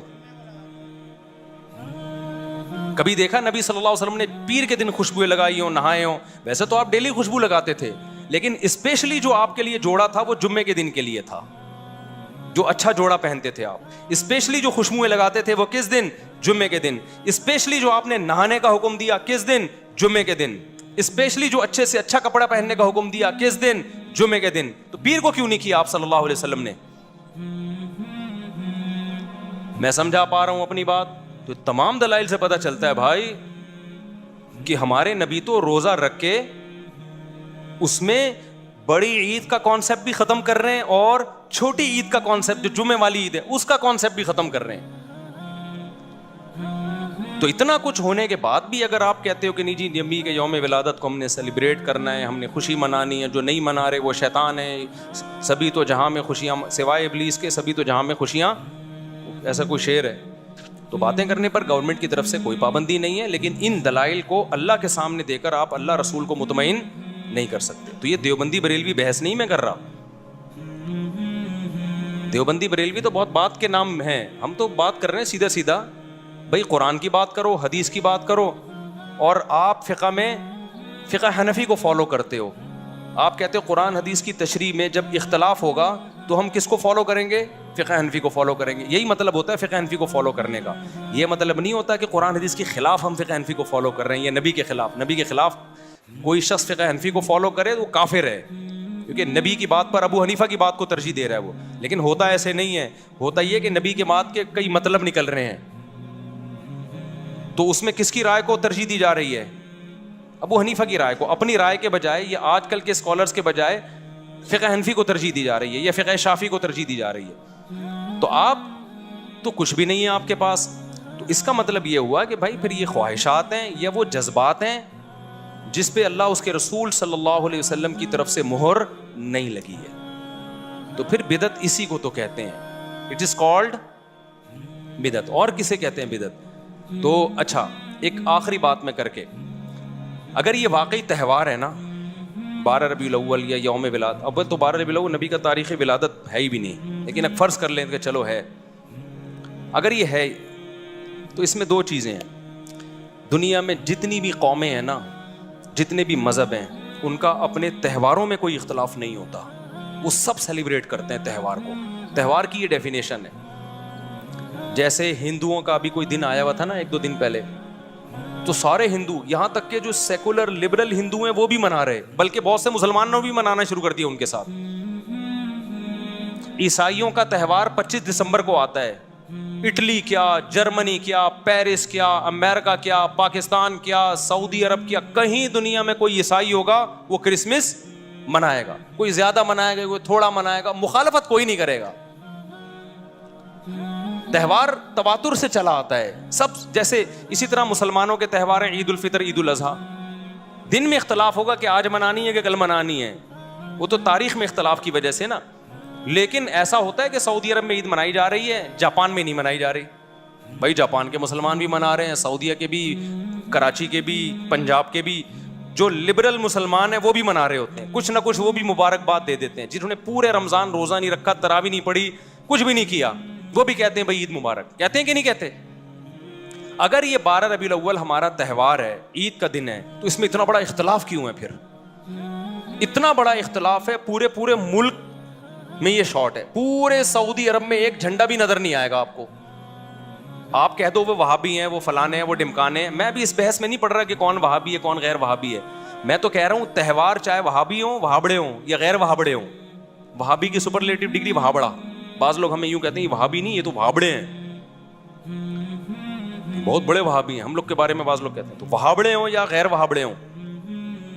کبھی دیکھا نبی صلی اللہ علیہ وسلم نے پیر کے دن خوشبوئیں لگائی ہوں، نہائے ہوں؟ ویسے تو آپ ڈیلی خوشبو لگاتے تھے، لیکن اسپیشلی جو آپ کے لیے جوڑا تھا وہ جمعے کے دن کے لیے تھا. جو اچھا جوڑا پہنتے تھے آپ، اسپیشلی جو خوشبوئیں لگاتے تھے وہ کس دن؟ جمعے کے دن. اسپیشلی جو آپ نے نہانے کا حکم دیا کس دن؟ جمعے کے دن. اسپیشلی جو اچھے سے اچھا کپڑا پہننے کا حکم دیا کس دن؟ جمعے کے دن. تو پیر کو کیوں نہیں کیا آپ صلی اللہ علیہ وسلم نے؟ میں سمجھا پا رہا ہوں اپنی بات؟ تو تمام دلائل سے پتہ چلتا ہے بھائی کہ ہمارے نبی تو روزہ رکھ کے اس میں بڑی عید کا کانسیپٹ بھی ختم کر رہے ہیں، اور چھوٹی عید کا کانسیپٹ جو جمعے والی عید ہے اس کا کانسیپٹ بھی ختم کر رہے ہیں. تو اتنا کچھ ہونے کے بعد بھی اگر آپ کہتے ہو کہ نہیں جی نبی کے یوم ولادت کو ہم نے سیلیبریٹ کرنا ہے، ہم نے خوشی منانی ہے، جو نہیں منا رہے وہ شیطان ہے، سبھی تو جہاں میں خوشیاں سوائے ابلیس کے، سبھی تو جہاں میں خوشیاں، ایسا کوئی شعر ہے. تو باتیں کرنے پر گورنمنٹ کی طرف سے کوئی پابندی نہیں ہے، لیکن ان دلائل کو اللہ کے سامنے دے کر آپ اللہ رسول کو مطمئن نہیں کر سکتے. تو یہ دیوبندی بریلوی بحث نہیں میں کر رہا. دیوبندی بریلوی تو بہت بات کے نام ہیں، ہم تو بات کر رہے ہیں سیدھا سیدھا. بھائی قرآن کی بات کرو، حدیث کی بات کرو، اور آپ فقہ میں فقہ حنفی کو فالو کرتے ہو. آپ کہتے ہو قرآن حدیث کی تشریح میں جب اختلاف ہوگا تو ہم کس کو فالو کریں گے؟ فقہ حنفی کو فالو کریں گے. یہی مطلب ہوتا ہے فقہ حنفی کو فالو کرنے کا. یہ مطلب نہیں ہوتا کہ قرآن حدیث کے خلاف ہم فقہ حنفی کو فالو کر رہے ہیں، یا نبی کے خلاف. نبی کے خلاف کوئی شخص فقہ حنفی کو فالو کرے تو وہ کافر ہے، کیونکہ نبی کی بات پر ابو حنیفہ کی بات کو ترجیح دے رہا ہے وہ. لیکن ہوتا ایسے نہیں ہے، ہوتا یہ کہ نبی کے بات کے کئی مطلب نکل رہے ہیں، تو اس میں کس کی رائے کو ترجیح دی جا رہی ہے؟ ابو حنیفہ کی رائے کو. اپنی رائے کے بجائے یا آج کل کے اسکالرس کے بجائے فقہ حنفی کو ترجیح دی جا رہی ہے، یا فقہ شافعی کو ترجیح دی جا رہی ہے. تو آپ تو کچھ بھی نہیں ہے آپ کے پاس. تو اس کا مطلب یہ ہوا کہ بھائی پھر یہ خواہشات ہیں یا وہ جذبات ہیں جس پہ اللہ اس کے رسول صلی اللہ علیہ وسلم کی طرف سے مہر نہیں لگی ہے. تو پھر بدعت اسی کو تو کہتے ہیں، اٹ از کالڈ بدعت. اور کسے کہتے ہیں بدعت؟ تو اچھا ایک آخری بات میں کر کے، اگر یہ واقعی تہوار ہے نا 12 ربیع الاول یا یوم ولادت، اب تو 12 ربیع الاول نبی کا تاریخ ولادت ہے ہی بھی نہیں، لیکن اب فرض کر لیں کہ چلو ہے. اگر یہ ہے تو اس میں دو چیزیں ہیں. دنیا میں جتنی بھی قومیں ہیں نا، جتنے بھی مذہب ہیں، ان کا اپنے تہواروں میں کوئی اختلاف نہیں ہوتا. وہ سب سیلیبریٹ کرتے ہیں تہوار کو. تہوار کی یہ ڈیفینیشن ہے. جیسے ہندوؤں کا بھی کوئی دن آیا ہوا تھا نا 1-2 دن پہلے، تو سارے ہندو، یہاں تک کہ جو سیکولر لبرل ہندو ہیں وہ بھی منا رہے، بلکہ بہت سے مسلمانوں بھی منانا شروع کر دیا ان کے ساتھ. عیسائیوں کا تہوار 25 دسمبر کو آتا ہے. اٹلی کیا، جرمنی کیا، پیرس کیا، امریکہ کیا، پاکستان کیا، سعودی عرب کیا، کہیں دنیا میں کوئی عیسائی ہوگا وہ کرسمس منائے گا. کوئی زیادہ منائے گا، کوئی تھوڑا منائے گا، مخالفت کوئی نہیں کرے گا. تہوار تواتر سے چلا آتا ہے سب. جیسے اسی طرح مسلمانوں کے تہوار ہیں عید الفطر، عید الاضحیٰ. دن میں اختلاف ہوگا کہ آج منانی ہے کہ کل منانی ہے، وہ تو تاریخ میں اختلاف کی وجہ سے نا. لیکن ایسا ہوتا ہے کہ سعودی عرب میں عید منائی جا رہی ہے، جاپان میں نہیں منائی جا رہی. بھائی جاپان کے مسلمان بھی منا رہے ہیں، سعودیہ کے بھی، کراچی کے بھی، پنجاب کے بھی. جو لبرل مسلمان ہیں وہ بھی منا رہے ہوتے ہیں. کچھ نہ کچھ وہ بھی مبارکباد دے دیتے ہیں. جنہوں نے پورے رمضان روزہ نہیں رکھا، تراویح نہیں پڑھی، کچھ بھی نہیں کیا، وہ بھی کہتے ہیں بھائی عید مبارک. کہتے ہیں کہ نہیں کہتے؟ اگر یہ 12 ربیع الاول ہمارا تہوار ہے، عید کا دن ہے، تو اس میں اتنا بڑا اختلاف کیوں ہے؟ پھر اتنا بڑا اختلاف ہے، پورے ملک میں یہ شارٹ ہے. پورے سعودی عرب میں ایک جھنڈا بھی نظر نہیں آئے گا آپ کو. آپ کہہ دو وہ وہابی ہیں, وہ فلانے ہیں, وہ ڈمکانے ہیں. میں بھی اس بحث میں نہیں پڑھ رہا کہ کون وہابی ہے کون غیر وہابی ہے. میں تو کہہ رہا ہوں تہوار چاہے وہابی ہوں, وہابڑے ہوں یا غیر وہابڑے ہوں, وہابی کی سپرلیٹو ڈگری وہابڑا. بعض لوگ ہمیں یوں کہتے ہیں یہ وہابی نہیں, یہ تو وہابڑے ہیں, بہت بڑے وہابی ہیں ہم لوگ کے بارے میں. بعض لوگ کہتے ہیں تو وہابڑے ہوں یا غیر وہابڑے ہوں,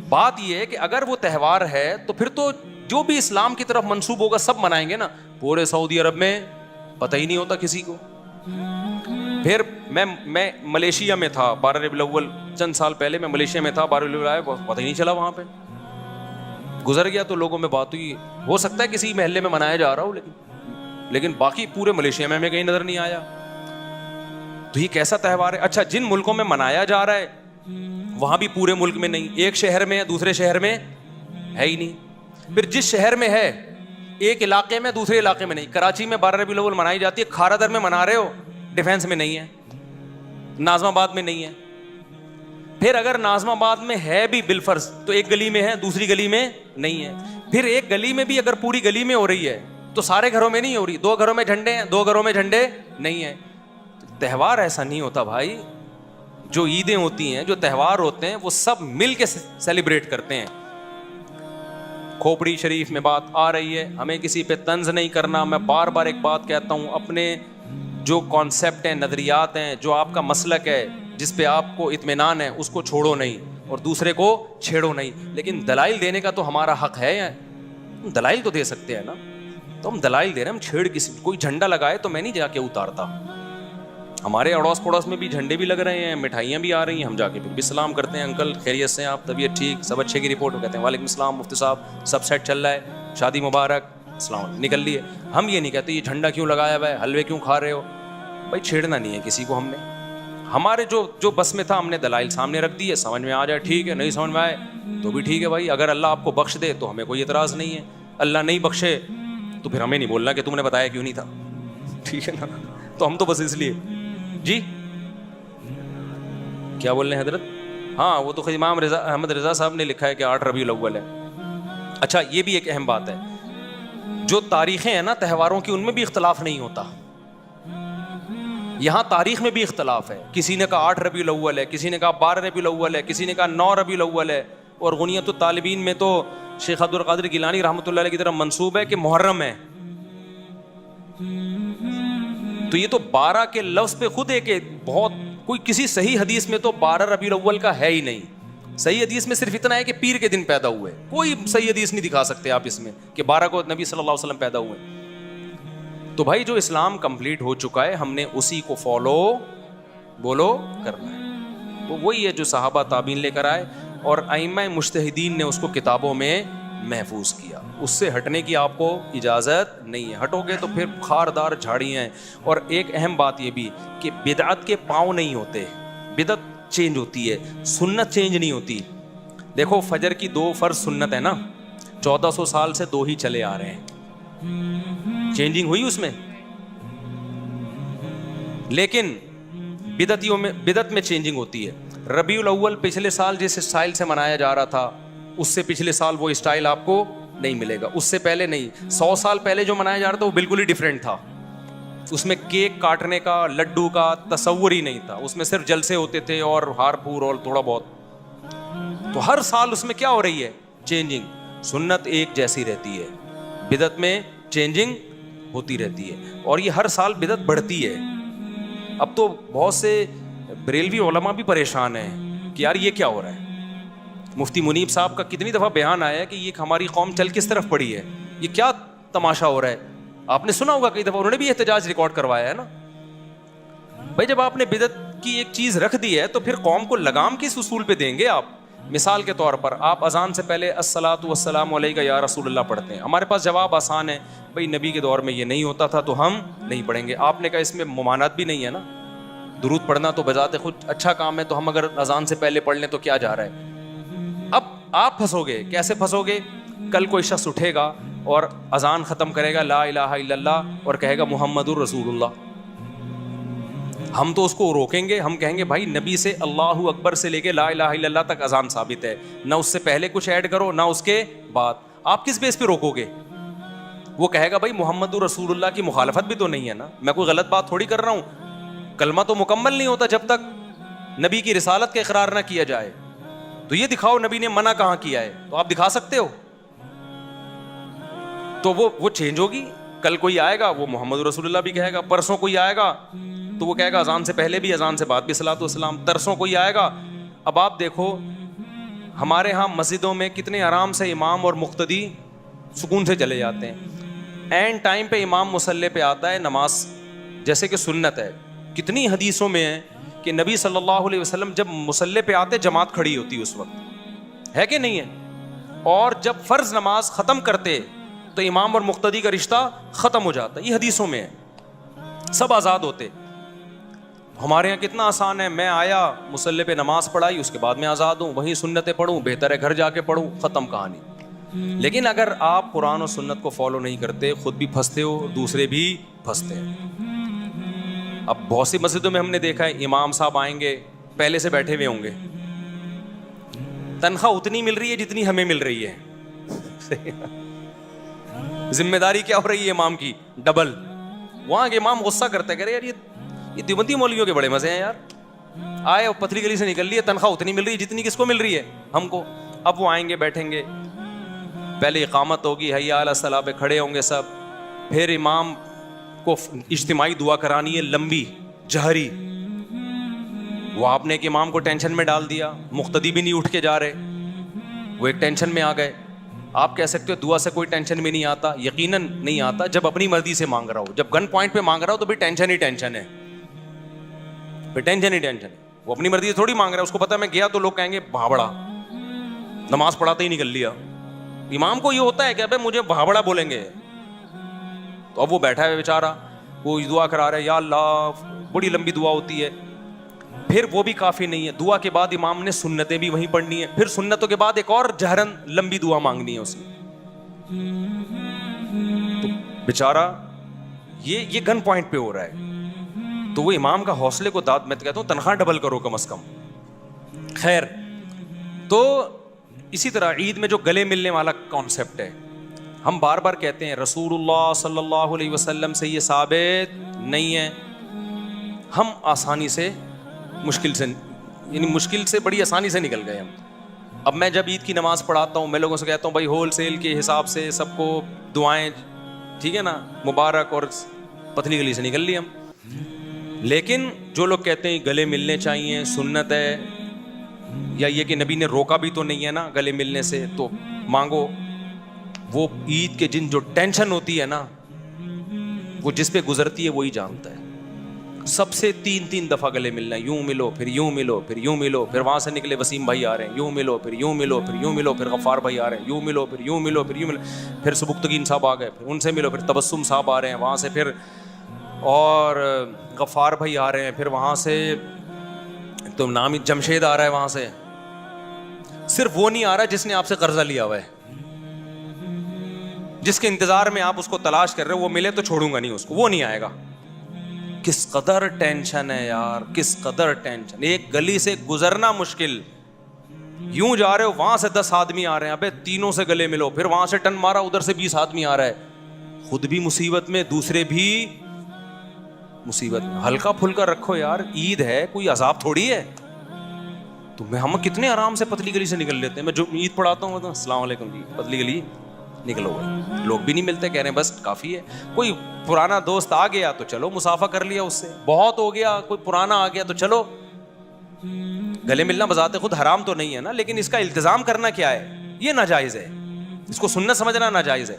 بات یہ ہے کہ اگر وہ تہوار ہے تو پھر تو جو بھی اسلام کی طرف منسوب ہوگا سب منائیں گے نا. پورے سعودی عرب میں پتہ ہی نہیں ہوتا کسی کو. پھر میں ملیشیا میں تھا 12 ربیع الاول, چند سال پہلے میں ملیشیا میں تھا, 12 ربیع الاول پتہ ہی نہیں چلا, وہاں پہ گزر گیا تو لوگوں میں بات ہوئی. ہو سکتا ہے کسی محلے میں منایا جا رہا ہو, لیکن باقی پورے ملیشیا میں ہمیں کہیں نظر نہیں آیا. تو یہ کیسا تہوار ہے؟ اچھا جن ملکوں میں منایا جا رہا ہے وہاں بھی پورے ملک میں نہیں, ایک شہر میں دوسرے شہر میں ہے ہی نہیں. پھر جس شہر میں ہے ایک علاقے میں دوسرے علاقے میں نہیں. کراچی میں 12 ربیع الاول منائی جاتی ہے, کھارا در میں منا رہے ہو, ڈیفینس میں نہیں ہے, ناظم آباد میں نہیں ہے. پھر اگر ناظم آباد میں ہے بھی بالفرض تو ایک گلی میں ہے دوسری گلی میں نہیں ہے. پھر ایک گلی میں بھی اگر پوری گلی میں ہو رہی ہے تو سارے گھروں میں نہیں ہو رہی. 2 گھروں میں جھنڈے ہیں, 2 گھروں میں جھنڈے نہیں ہیں. تہوار ایسا نہیں ہوتا بھائی. جو عیدیں ہوتی ہیں, جو تہوار ہوتے ہیں, وہ سب مل کے سیلیبریٹ کرتے ہیں. کھوپڑی شریف میں بات آ رہی ہے, ہمیں کسی پہ طنز نہیں کرنا. میں بار بار ایک بات کہتا ہوں, اپنے جو کانسیپٹ ہیں, نظریات ہیں, جو آپ کا مسلک ہے, جس پہ آپ کو اطمینان ہے, اس کو چھوڑو نہیں اور دوسرے کو چھیڑو نہیں. لیکن دلائل دینے کا تو ہمارا حق ہے, دلائل تو دے سکتے ہیں نا. تو ہم دلائل دے رہے ہیں, ہم چھیڑ کسی. کوئی جھنڈا لگائے تو میں نہیں جا کے اتارتا. ہمارے اڑوس پڑوس میں بھی جھنڈے بھی لگ رہے ہیں, مٹھائیاں بھی آ رہی ہیں, ہم جا کے بھی سلام کرتے ہیں, انکل خیریت سے ہیں آپ, طبیعت ٹھیک, سب اچھے کی رپورٹ. کہتے ہیں وعلیکم السلام مفتی صاحب, سب سیٹ چل رہا ہے, شادی مبارک, السلام, نکل لیے. ہم یہ نہیں کہتے یہ جھنڈا کیوں لگایا ہوا ہے, حلوے کیوں کھا رہے ہو. بھائی چھیڑنا نہیں ہے کسی کو. ہم نے ہمارے جو بس میں تھا ہم نے دلائل سامنے رکھ دیے, سمجھ میں آ جائے ٹھیک ہے, نہیں سمجھ میں آئے تو بھی ٹھیک ہے بھائی. اگر اللہ آپ کو بخش دے تو ہمیں کوئی اعتراض نہیں ہے, اللہ نہیں بخشے تو پھر ہمیں نہیں بولنا کہ تم نے بتایا کیوں نہیں تھا, ٹھیک ہے نا. تو ہم تو بس اس لیے جی کیا بول رہے ہیں حضرت. ہاں وہ تو امام احمد رضا صاحب نے لکھا ہے کہ 8 ربیع الاول ہے. اچھا یہ بھی ایک اہم بات ہے, جو تاریخیں ہیں نا تہواروں کی ان میں بھی اختلاف نہیں ہوتا. یہاں تاریخ میں بھی اختلاف ہے, کسی نے کہا 8 ربیع الاول ہے, کسی نے کہا 12 ربیع الاول ہے, کسی نے کہا 9 ربیع الاول ہے. اور غنیت الطالبین میں تو شیخ عبد القادر گیلانی رحمۃ اللہ علیہ کی طرف منسوب ہے کہ محرم ہے. تو یہ تو 12 کے لفظ پہ خود ہے کہ بہت کوئی کسی صحیح حدیث میں تو 12 ربیع الاول کا ہے ہی نہیں. صحیح حدیث میں صرف اتنا ہے کہ پیر کے دن پیدا ہوئے. کوئی صحیح حدیث نہیں دکھا سکتے آپ اس میں کہ 12 کو نبی صلی اللہ علیہ وسلم پیدا ہوئے. تو بھائی جو اسلام کمپلیٹ ہو چکا ہے ہم نے اسی کو فالو بولو کرنا ہے. وہ وہی ہے جو صحابہ تابعین لے کر آئے اور ائمہ مجتہدین نے اس کو کتابوں میں محفوظ کیا. اس سے ہٹنے کی آپ کو اجازت نہیں ہے. ہٹو گے تو پھر خاردار جھاڑیاں ہیں. اور ایک اہم بات یہ بھی کہ بدعت کے پاؤں نہیں ہوتے, بدعت چینج ہوتی ہے, سنت چینج نہیں ہوتی. دیکھو فجر کی 2 فرض سنت ہے نا, 1400 سال سے 2 ہی چلے آ رہے ہیں. چینجنگ ہوئی اس میں, لیکن بدعت میں چینجنگ ہوتی ہے. ربیع الاول پچھلے سال جس اسٹائل سے منایا جا رہا تھا اس سے پچھلے سال وہ اسٹائل آپ کو نہیں ملے گا. اس سے پہلے نہیں, 100 سال پہلے جو منایا جا رہا تھا وہ بالکل ہی ڈیفرنٹ تھا. اس میں کیک کاٹنے کا, لڈو کا تصور ہی نہیں تھا. اس میں صرف جلسے ہوتے تھے اور ہار پور اور تھوڑا بہت. تو ہر سال اس میں کیا ہو رہی ہے, چینجنگ. سنت ایک جیسی رہتی ہے, بدعت میں چینجنگ ہوتی رہتی ہے اور یہ ہر سال بدعت بڑھتی ہے. اب تو بہت سے بریلوی علماء بھی پریشان ہیں کہ یار یہ کیا ہو رہا ہے. مفتی منیب صاحب کا کتنی دفعہ بیان آیا ہے کہ یہ ہماری قوم چل کس طرف پڑی ہے, یہ کیا تماشا ہو رہا ہے. آپ نے سنا ہوگا کئی دفعہ, انہوں نے بھی احتجاج ریکارڈ کروایا ہے نا. بھائی جب آپ نے بدعت کی ایک چیز رکھ دی ہے تو پھر قوم کو لگام کس اصول پہ دیں گے آپ. مثال کے طور پر آپ اذان سے پہلے الصلاۃ والسلام علیک یا رسول اللہ پڑھتے ہیں. ہمارے پاس جواب آسان ہے, بھائی نبی کے دور میں یہ نہیں ہوتا تھا تو ہم نہیں پڑھیں گے. آپ نے کہا اس میں ممانعت بھی نہیں ہے نا, درود پڑھنا تو بذات خود اچھا کام ہے, تو ہم اگر اذان سے پہلے پڑھ لیں تو کیا جا رہا ہے. اب آپ پھنسو گے. کیسے پھنسو گے؟ کل کوئی شخص اٹھے گا اور اذان ختم کرے گا لا الہ الا اللہ اور کہے گا محمد الرسول اللہ. ہم تو اس کو روکیں گے, ہم کہیں گے بھائی نبی سے اللہ اکبر سے لے کے لا الہ الا اللہ تک اذان ثابت ہے, نہ اس سے پہلے کچھ ایڈ کرو نہ اس کے بعد. آپ کس بیس پہ روکو گے؟ وہ کہے گا بھائی محمد رسول اللہ کی مخالفت بھی تو نہیں ہے نا, میں کوئی غلط بات تھوڑی کر رہا ہوں, کلمہ تو مکمل نہیں ہوتا جب تک نبی کی رسالت کا اقرار نہ کیا جائے. تو یہ دکھاؤ نبی نے منع کہاں کیا ہے, تو آپ دکھا سکتے ہو؟ تو وہ چینج ہوگی. کل کوئی آئے گا وہ محمد رسول اللہ بھی کہے گا, پرسوں کوئی آئے گا تو وہ کہے گا اذان سے پہلے بھی اذان سے بعد بھی صلاۃ والسلام, ترسوں کوئی آئے گا. اب آپ دیکھو ہمارے ہاں مسجدوں میں کتنے آرام سے امام اور مقتدی سکون سے چلے جاتے ہیں, این ٹائم پہ امام مصلی پہ آتا ہے نماز جیسے کہ سنت ہے. کتنی حدیثوں میں ہے کہ نبی صلی اللہ علیہ وسلم جب مصلی پہ آتے جماعت کھڑی ہوتی اس وقت, ہے کہ نہیں ہے؟ اور جب فرض نماز ختم کرتے تو امام اور مقتدی کا رشتہ ختم ہو جاتا. یہ حدیثوں میں ہے, سب آزاد ہوتے. ہمارے یہاں کتنا آسان ہے, میں آیا مصلی پہ نماز پڑھائی اس کے بعد میں آزاد ہوں, وہیں سنتیں پڑھوں, بہتر ہے گھر جا کے پڑھوں, ختم کہانی. لیکن اگر آپ قرآن و سنت کو فالو نہیں کرتے, خود بھی پھنستے ہو, دوسرے بھی پھنستے ہیں. اب بہت سی مسجدوں میں ہم نے دیکھا ہے امام صاحب آئیں گے پہلے سے بیٹھے ہوئے ہوں گے, تنخواہ اتنی مل رہی ہے جتنی ہمیں مل رہی ہے. ذمہ داری کیا ہو رہی ہے امام کی؟ ڈبل. وہاں کے امام غصہ کرتے کہہ رہے یار یہ دیوبندی مولویوں کے بڑے مزے ہیں یار, آئے اور پتلی گلی سے نکل لی ہے, تنخواہ اتنی مل رہی ہے جتنی کس کو مل رہی ہے؟ ہم کو. اب وہ آئیں گے بیٹھیں گے, پہلے اقامت ہوگی, حی علی الصلاۃ پہ کھڑے ہوں گے سب, پھر امام کو اجتماعی دعا کرانی ہے لمبی جہری. وہ آپ نے ایک امام کو ٹینشن میں ڈال دیا, مقتدی بھی نہیں اٹھ کے جا رہے, وہ ایک ٹینشن میں آ گئے. آپ کہہ سکتے ہو دعا سے کوئی ٹینشن میں نہیں آتا, یقیناً نہیں آتا جب اپنی مرضی سے مانگ رہا ہو. جب گن پوائنٹ پہ مانگ رہا ہو تو بھی ٹینشن ہی ٹینشن ہے, پھر ٹینشن ہی ٹینشن ہے. وہ اپنی مرضی سے تھوڑی مانگ رہا ہے, اس کو پتا میں گیا تو لوگ کہیں گے بھابڑا, نماز پڑھاتے ہی نکل لیا. امام کو یہ ہوتا ہے کہ ابے مجھے بھابڑا بولیں گے, تو اب وہ بیٹھا ہے بیچارہ, وہ دعا کرا رہا ہے یا اللہ, بڑی لمبی دعا ہوتی ہے. پھر وہ بھی کافی نہیں ہے, دعا کے بعد امام نے سنتیں بھی وہیں پڑھنی ہے, پھر سنتوں کے بعد ایک اور جہرن لمبی دعا مانگنی ہے اس نے. تو بیچارہ یہ گن پوائنٹ پہ ہو رہا ہے. تو وہ امام کا حوصلے کو داد, میں تو کہتا ہوں تنخواہ ڈبل کرو کم از کم. خیر, تو اسی طرح عید میں جو گلے ملنے والا کانسیپٹ ہے, ہم بار بار کہتے ہیں رسول اللہ صلی اللہ علیہ وسلم سے یہ ثابت نہیں ہے. ہم آسانی سے مشکل سے بڑی آسانی سے نکل گئے ہم. اب میں جب عید کی نماز پڑھاتا ہوں, میں لوگوں سے کہتا ہوں بھائی ہول سیل کے حساب سے سب کو دعائیں, ٹھیک ہے نا, مبارک, اور پتلی گلی سے نکل لی ہم. لیکن جو لوگ کہتے ہیں گلے ملنے چاہیے, سنت ہے, یا یہ کہ نبی نے روکا بھی تو نہیں ہے نا گلے ملنے سے, تو مانگو. وہ عید کے دن جو ٹینشن ہوتی ہے نا, وہ جس پہ گزرتی ہے وہی جانتا ہے. سب سے 3 دفعہ گلے ملنا ہے, یوں ملو, پھر یوں ملو, پھر یوں ملو, پھر وہاں سے نکلے وسیم بھائی آ رہے ہیں, یوں ملو, پھر یوں ملو, پھر یوں ملو, پھر غفار بھائی آ رہے ہیں, یوں ملو, پھر یوں ملو, پھر یوں ملو, پھر سبکتگین صاحب آ گئے, پھر ان سے ملو, پھر تبسم صاحب آ رہے ہیں وہاں سے, پھر اور غفار بھائی آ رہے ہیں, پھر وہاں سے تو نام جمشید آ رہا ہے وہاں سے. صرف وہ نہیں آ رہا جس نے آپ سے قرضہ لیا ہوا ہے, جس کے انتظار میں آپ اس کو تلاش کر رہے ہو, وہ ملے تو چھوڑوں گا نہیں اس کو, وہ نہیں آئے گا. کس قدر ٹینشن ہے یار, کس قدر ٹینشن. ایک گلی سے گزرنا مشکل, یوں جا رہے ہو وہاں سے 10 آدمی آ رہے ہیں, ابے تینوں سے گلے ملو, پھر وہاں سے ٹن مارا ادھر سے 20 آدمی آ رہا ہے, خود بھی مصیبت میں, دوسرے بھی مصیبت میں. ہلکا پھلکا رکھو یار, عید ہے, کوئی عذاب تھوڑی ہے. تو ہم کتنے آرام سے پتلی گلی سے نکل لیتے ہیں. میں جو عید پڑھاتا ہوں تو السلام علیکم جی, پتلی گلی نکلو گئے. لوگ بھی نہیں ملتے, کہہ رہے ہیں بس کافی ہے. کوئی پرانا دوست آ گیا تو چلو مصافحہ کر لیا اس سے, بہت ہو گیا, کوئی پرانا آ گیا تو چلو. گلے ملنا بذات خود حرام تو نہیں ہے نا, لیکن اس کا التزام کرنا کیا ہے, یہ ناجائز ہے, اس کو سنت سمجھنا ناجائز ہے.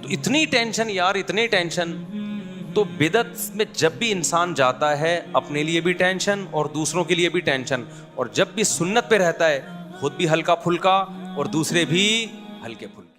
تو اتنی ٹینشن یار, اتنی ٹینشن. تو بدعت میں جب بھی انسان جاتا ہے اپنے لیے بھی ٹینشن اور دوسروں کے لیے بھی ٹینشن, اور جب بھی سنت پہ رہتا ہے خود بھی ہلکا پھلکا اور دوسرے بھی ہلکے پھلکے.